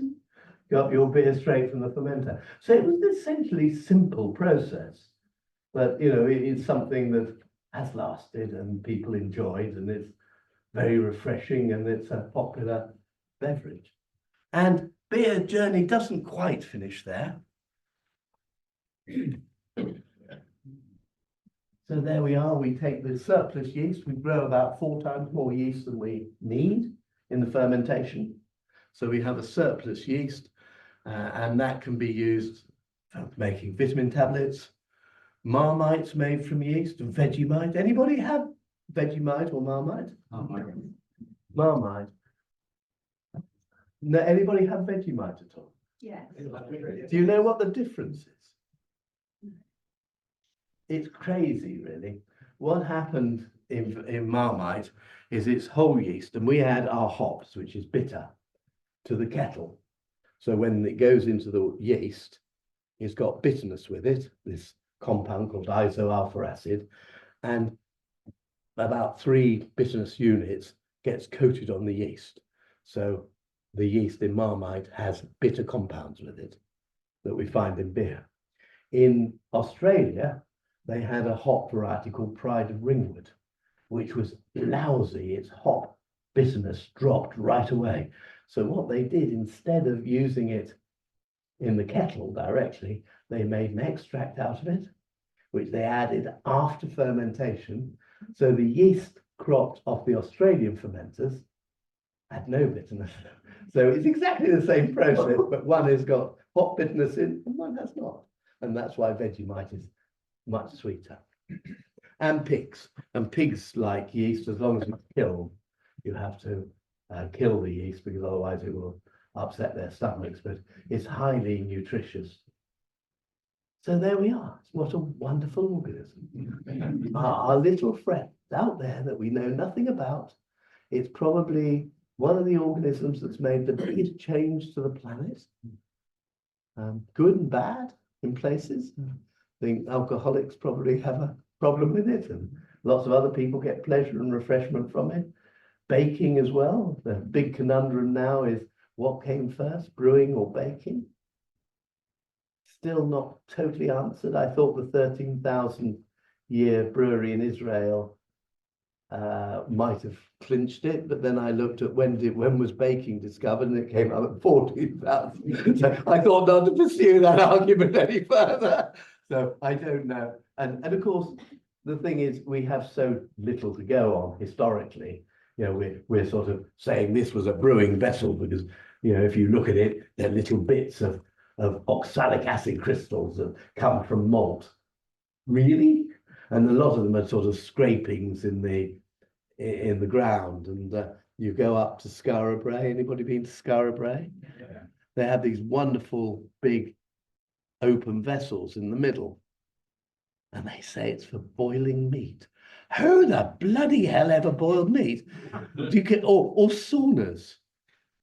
got your beer straight from the fermenter. So it was an essentially simple process, but you know, it's something that has lasted and people enjoyed, and it's very refreshing, and it's a popular beverage. And beer journey doesn't quite finish there. So there we are. We take the surplus yeast. We grow about 4 times more yeast than we need in the fermentation. So we have a surplus yeast, and that can be used for making vitamin tablets, Marmite's made from yeast, and Vegemite. Anybody have Vegemite or Marmite? Marmite. No, anybody have Vegemite at all? Yes. Do you know what the difference is? It's crazy, really. What happened in Marmite is it's whole yeast, and we add our hops, which is bitter, to the kettle. So when it goes into the yeast, it's got bitterness with it, this compound called isoalpha acid, and about 3 bitterness units gets coated on the yeast. So the yeast in Marmite has bitter compounds with it that we find in beer. In Australia, they had a hop variety called Pride of Ringwood, which was lousy. Its hop bitterness dropped right away. So what they did, instead of using it in the kettle directly, they made an extract out of it, which they added after fermentation. So the yeast cropped off the Australian fermenters had no bitterness. So it's exactly the same process, but one has got hop bitterness in and one has not. And that's why Vegemite is much sweeter. And pigs. And pigs like yeast, as long as you kill, you have to kill the yeast, because otherwise it will upset their stomachs, but it's highly nutritious. So there we are. What a wonderful organism. Our little friend out there that we know nothing about. It's probably one of the organisms that's made the biggest change to the planet. Good and bad in places. I think alcoholics probably have a problem with it, and lots of other people get pleasure and refreshment from it. Baking as well. The big conundrum now is what came first, brewing or baking? Still not totally answered. I thought the 13,000-year brewery in Israel might have clinched it, but then I looked at when was baking discovered, and it came up at 14,000. So I thought not to pursue that argument any further. So I don't know. And of course, the thing is, we have so little to go on historically. You know, we're sort of saying this was a brewing vessel because, you know, if you look at it, they're little bits of oxalic acid crystals that come from malt. Really? And a lot of them are sort of scrapings in the ground. And you go up to Skara Brae. Anybody been to Skara Brae? Yeah. They have these wonderful big open vessels in the middle, and they say it's for boiling meat. Who the bloody hell ever boiled meat? Or saunas?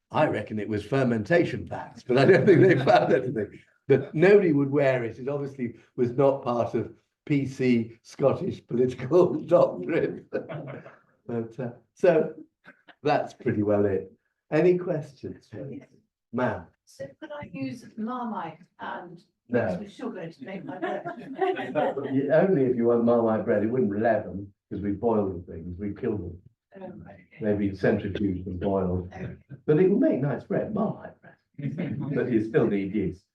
I reckon it was fermentation vats, but I don't think they found anything. But nobody would wear it. It obviously was not part of PC Scottish political doctrine. But so that's pretty well it. Any questions? Ma'am? So could I use Marmite and No. mix with sugar to make my bread? Only if you want Marmite bread. It wouldn't leaven because we boil the things, we kill them. Maybe centrifuged and boiled. But it will make nice bread, Marmite bread. But you still need yeast.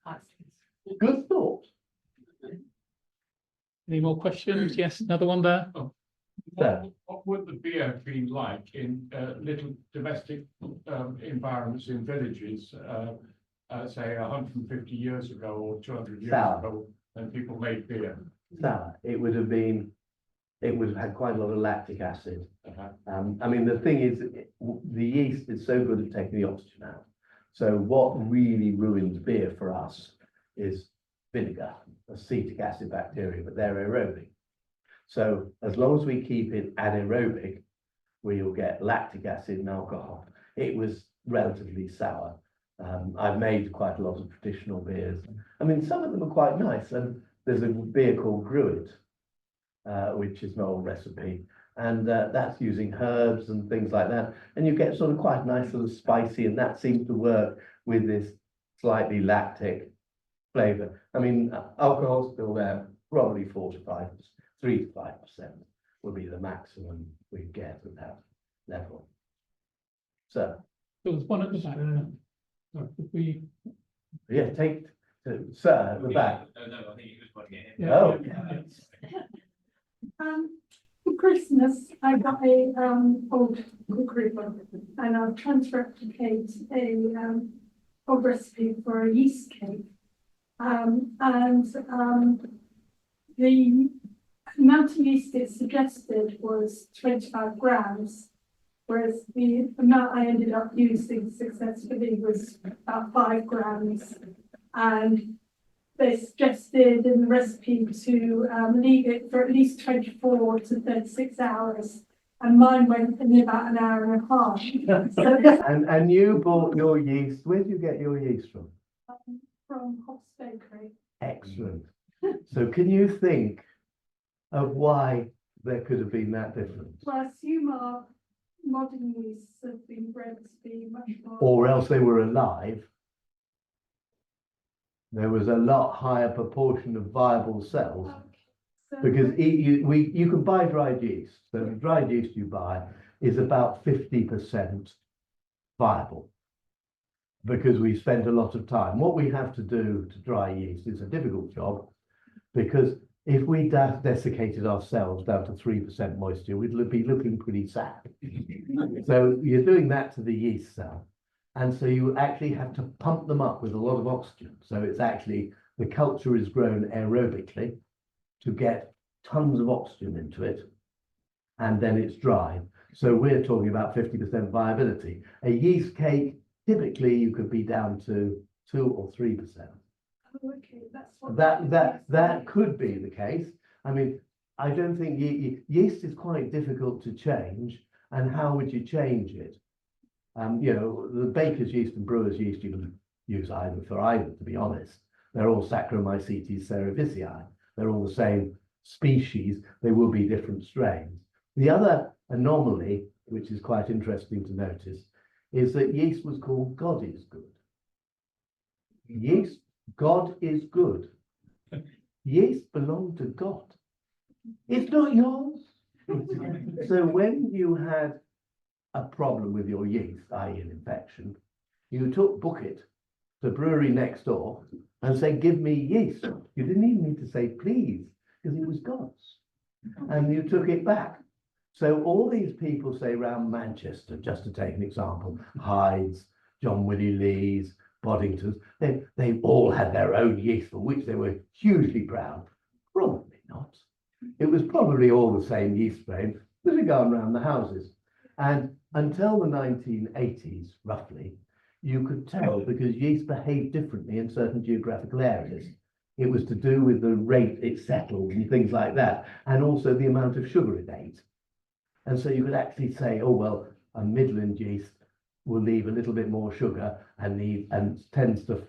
Good thought. Any more questions? Yes, another one there. What would the beer be like in little domestic environments in villages, say 150 years ago or 200 years Sour. ago, when people made beer? Sour. It would have had quite a lot of lactic acid. Uh-huh. I mean, the thing is, the yeast is so good at taking the oxygen out. So what really ruins beer for us is vinegar, acetic acid bacteria, but they're aerobic. So as long as we keep it anaerobic, we'll get lactic acid and alcohol. It was relatively sour. I've made quite a lot of traditional beers. I mean, some of them are quite nice. And there's a beer called Gruit, which is an old recipe. And that's using herbs and things like that. And you get sort of quite nice little spicy, and that seems to work with this slightly lactic flavor. I mean, alcohol's still there, probably 4 to 5%. 3 to 5% would be the maximum we get at that level. So, There was one at the back. If we, yeah, take, sir, at the back. No, I think he was putting it yeah, Oh. yeah. For Christmas, I got a old cookery book, and I've transreplicated a old recipe for a yeast cake. The amount of yeast it suggested was 25 grams, whereas the amount I ended up using successfully was about 5 grams. And they suggested in the recipe to leave it for at least 24 to 36 hours. And mine went in about an hour and a half. So And you bought your yeast, where do you get your yeast from? from Hobbs Bakery. Excellent. So can you think of why there could have been that difference? So I assume our modern yeasts have been bred to be much more. Or else they were alive. There was a lot higher proportion of viable cells. So- Because you can buy dried yeast. So the dried yeast you buy is about 50% viable. Because we spent a lot of time. What we have to do to dry yeast is a difficult job, because if we desiccated ourselves down to 3% moisture, we'd be looking pretty sad. So you're doing that to the yeast cell. And so you actually have to pump them up with a lot of oxygen. So it's actually, the culture is grown aerobically to get tons of oxygen into it, and then it's dried. So we're talking about 50% viability. A yeast cake, typically you could be down to 2 or 3%. Oh, okay, that's what. That could be the case. I mean, I don't think yeast is quite difficult to change. And how would you change it? You know, the baker's yeast and brewer's yeast, you can use either for either, to be honest. They're all Saccharomycetes cerevisiae. They're all the same species. They will be different strains. The other anomaly, which is quite interesting to notice, is that yeast was called God is good. Yeast, God is good. Yeast belonged to God. It's not yours. So when you had a problem with your yeast, i.e. an infection, you book it to the brewery next door and say, give me yeast. You didn't even need to say please, because it was God's. And you took it back. So all these people, say around Manchester, just to take an example, Hyde's, John Willie Lee's, Boddington's, they all had their own yeast for which they were hugely proud. Probably not. It was probably all the same yeast strain that had gone around the houses. And until the 1980s, roughly, you could tell because yeast behaved differently in certain geographical areas. It was to do with the rate it settled and things like that, and also the amount of sugar it ate. And so you could actually say, oh, well, a Midland yeast will leave a little bit more sugar and tends to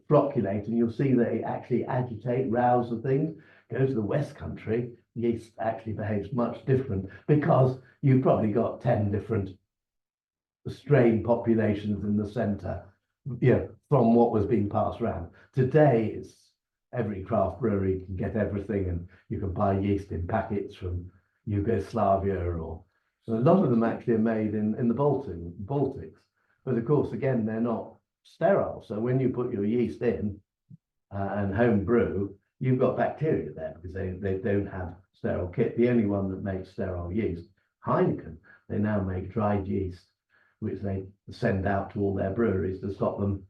flocculate, and you'll see they actually agitate, rouse the things. Go to the West Country, yeast actually behaves much different because you've probably got 10 different strain populations in the centre, from what was being passed around. Today, it's every craft brewery can get everything, and you can buy yeast in packets from Yugoslavia, or so a lot of them actually are made in the Baltics. But of course, again, they're not sterile. So when you put your yeast in and home brew, you've got bacteria there because they don't have sterile kit. The only one that makes sterile yeast, Heineken, they now make dried yeast, which they send out to all their breweries to stop them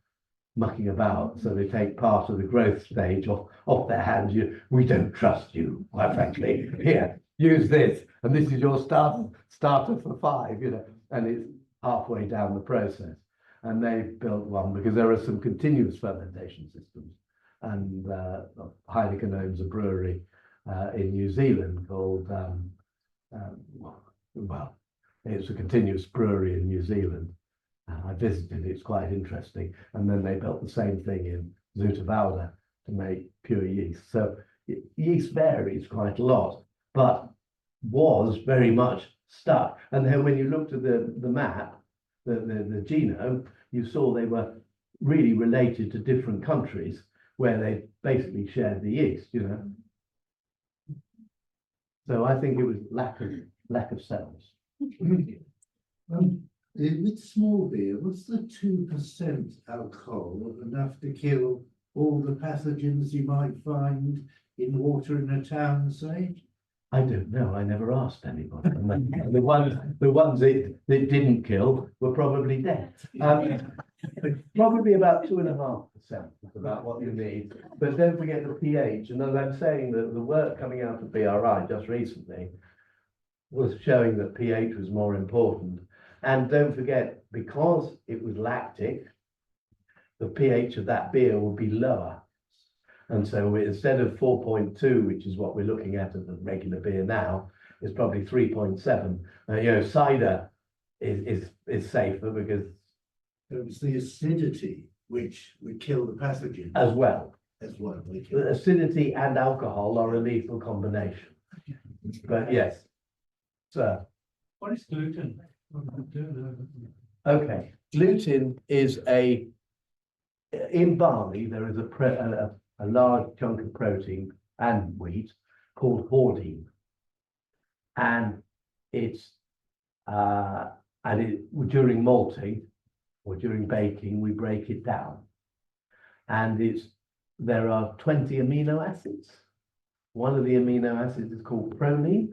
mucking about. So they take part of the growth stage off their hands. We don't trust you, quite frankly. Here, use this, and this is your starter for 5, and it's halfway down the process. And they built one because there are some continuous fermentation systems. And Heineken owns a brewery in New Zealand called, it's a continuous brewery in New Zealand. I visited, it's quite interesting. And then they built the same thing in Zoeterwoude to make pure yeast. So yeast varies quite a lot, but was very much stuck. And then when you looked at the map, the genome, you saw they were really related to different countries where they basically shared the yeast, So I think it was lack of cells. With small beer, what's the 2% alcohol enough to kill all the pathogens you might find in water in a town, say? I don't know. I never asked anybody. The ones it didn't kill were probably dead. Probably about 2.5% is about what you need. But don't forget the pH. And as I'm saying, the work coming out of BRI just recently was showing that pH was more important. And don't forget, because it was lactic, the pH of that beer will be lower. And so instead of 4.2, which is what we're looking at the regular beer now, it's probably 3.7. Cider is safer because It was the acidity which would kill the pathogen as well. The acidity and alcohol are a lethal combination. But yes, sir. What is gluten? Okay, gluten is in barley, there is a large chunk of protein and wheat called hordein. And during malting or during baking, we break it down. And there are 20 amino acids. One of the amino acids is called proline,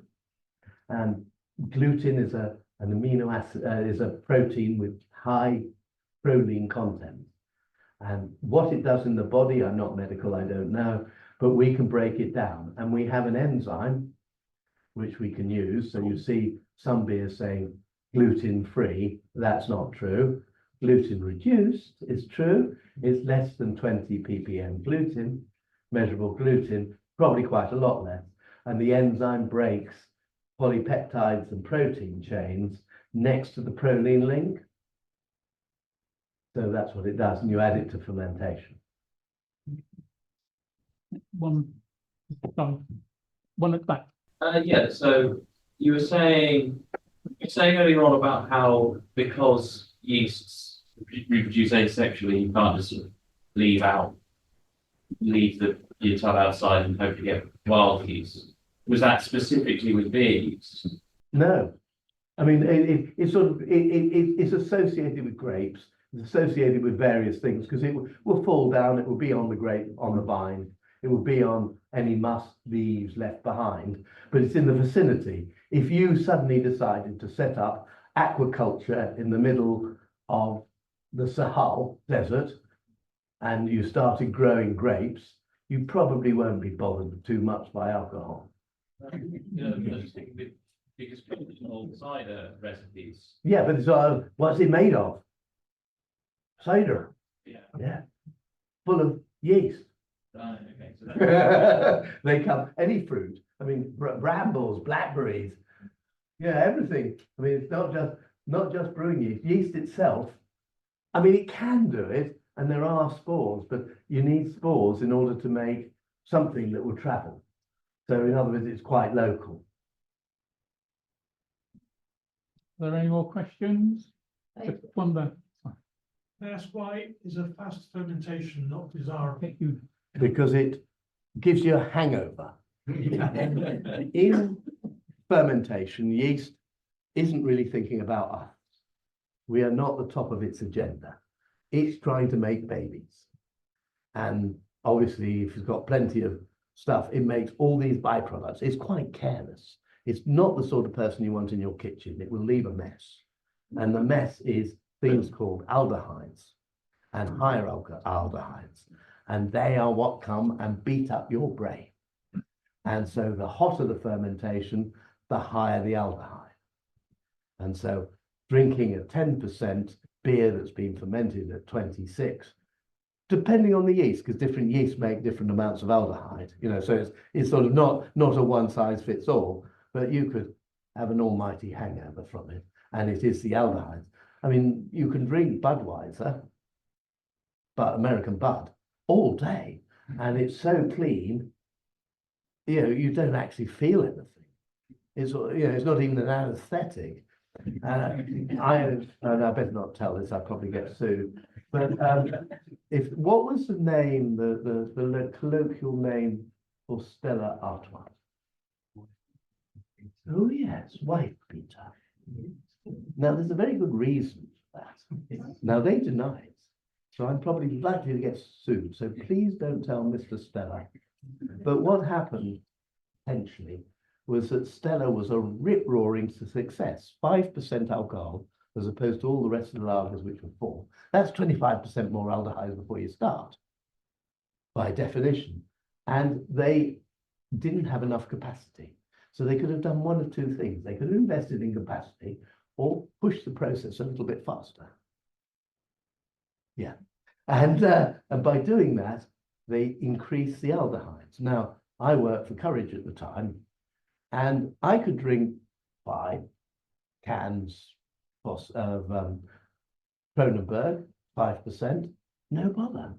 and gluten is an amino acid, is a protein with high proline content. And what it does in the body, I'm not medical, I don't know, but we can break it down. And we have an enzyme which we can use. So you see some beers saying gluten-free. That's not true. Gluten reduced is true. It's less than 20 ppm gluten, measurable gluten, probably quite a lot less. And the enzyme breaks polypeptides and protein chains next to the proline link. So that's what it does, and you add it to fermentation. One at the back. Yeah, so you were saying earlier on about how because yeasts reproduce asexually, you can't just sort of leave the tub outside and hope to get wild yeast. Was that specifically with beer yeast? No, I mean it's associated with grapes. It's associated with various things because it will fall down. It will be on the grape, on the vine. It will be on any musk leaves left behind. But it's in the vicinity. If you suddenly decided to set up aquaculture in the middle of the Sahel Desert and you started growing grapes, you probably won't be bothered too much by alcohol. Because traditional cider recipes. Yeah, but it's, what's it made of? Cider. Yeah. Full of yeast. Okay. So They come, any fruit. I mean, brambles, blackberries. Yeah, everything. I mean, it's not just brewing yeast. Yeast itself, I mean, it can do it, and there are spores, but you need spores in order to make something that will travel. So in other words, it's quite local. Are there any more questions? Just one there. That's why is a fast fermentation not desirable? Thank you. Because it gives you a hangover. In fermentation, yeast isn't really thinking about us. We are not the top of its agenda. It's trying to make babies. And obviously, if it's got plenty of stuff, it makes all these byproducts. It's quite careless. It's not the sort of person you want in your kitchen. It will leave a mess. And the mess is things called aldehydes and higher aldehydes. And they are what come and beat up your brain. And so the hotter the fermentation, the higher the aldehyde. And so drinking a 10% beer that's been fermented at 26, depending on the yeast, because different yeasts make different amounts of aldehyde, you know, so it's sort of not a one size fits all, but you could have an almighty hangover from it. And it is the aldehydes. I mean, you can drink Budweiser, but American Bud, all day, and it's so clean, you know, you don't actually feel anything. It's, you know, it's not even an anesthetic. I better not tell this, I'll probably get sued. But what was the name, the colloquial name for Stella Artois? Oh yes, wife beater. Now there's a very good reason for that. Now they deny it, so I'm probably likely to get sued. So please don't tell Mr. Stella. But what happened potentially was that Stella was a rip-roaring success. 5% alcohol as opposed to all the rest of the lagers, which were 4. That's 25% more aldehyde before you start, by definition. And they didn't have enough capacity. So they could have done one of two things. They could have invested in capacity or pushed the process a little bit faster. Yeah. And by doing that, they increased the aldehydes. Now, I worked for Courage at the time, and I could drink 5 cans of Kronenberg, 5%, no bother.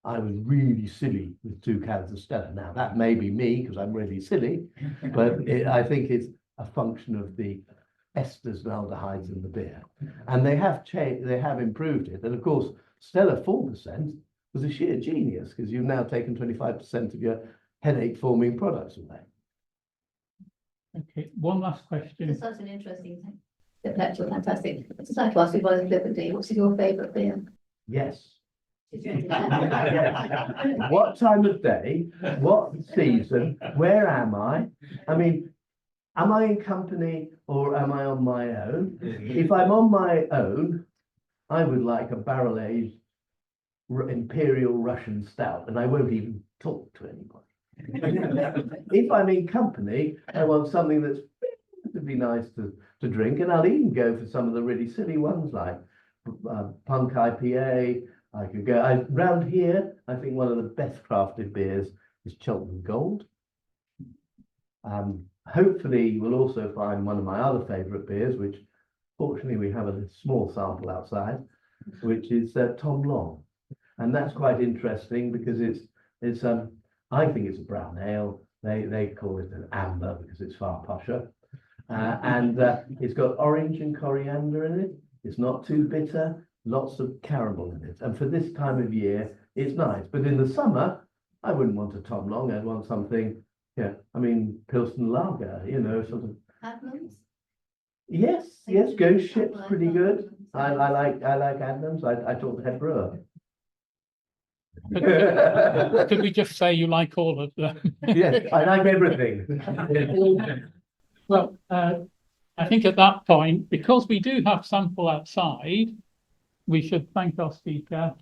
I was really silly with 2 cans of Stella. Now, that may be me, because I'm really silly, but I think it's a function of the esters and aldehydes in the beer. And they have improved it. And of course, Stella 4% was a sheer genius, because you've now taken 25% of your headache-forming products away. Okay, one last question. That's such an interesting thing. The petrol, fantastic. I'd just like to ask you about Liberty. What's your favourite beer? Yes. What time of day, what season, where am I? I mean, am I in company or am I on my own? If I'm on my own, I would like a barrel-aged Imperial Russian stout, and I won't even talk to anybody. If I'm in company, I want something that's relatively nice to drink, and I'll even go for some of the really silly ones like Punk IPA. I could go round here. I think one of the best crafted beers is Cheltenham Gold. Hopefully you will also find one of my other favourite beers, which fortunately we have a small sample outside, which is Tom Long, and that's quite interesting because it's I think it's a brown ale. They call it an amber because it's far posher, and it's got orange and coriander in it. It's not too bitter. Lots of caramel in it, and for this time of year, it's nice. But in the summer, I wouldn't want a Tom Long. I'd want something, yeah. I mean, Pilsner Lager, you know, sort of. Adnams? Yes, Ghost Ship's pretty good. I like Adnams. I talked to head brewer. Could we just say you like all of them? Yes, I like everything. Well, I think at that point, because we do have sample outside, we should thank our speaker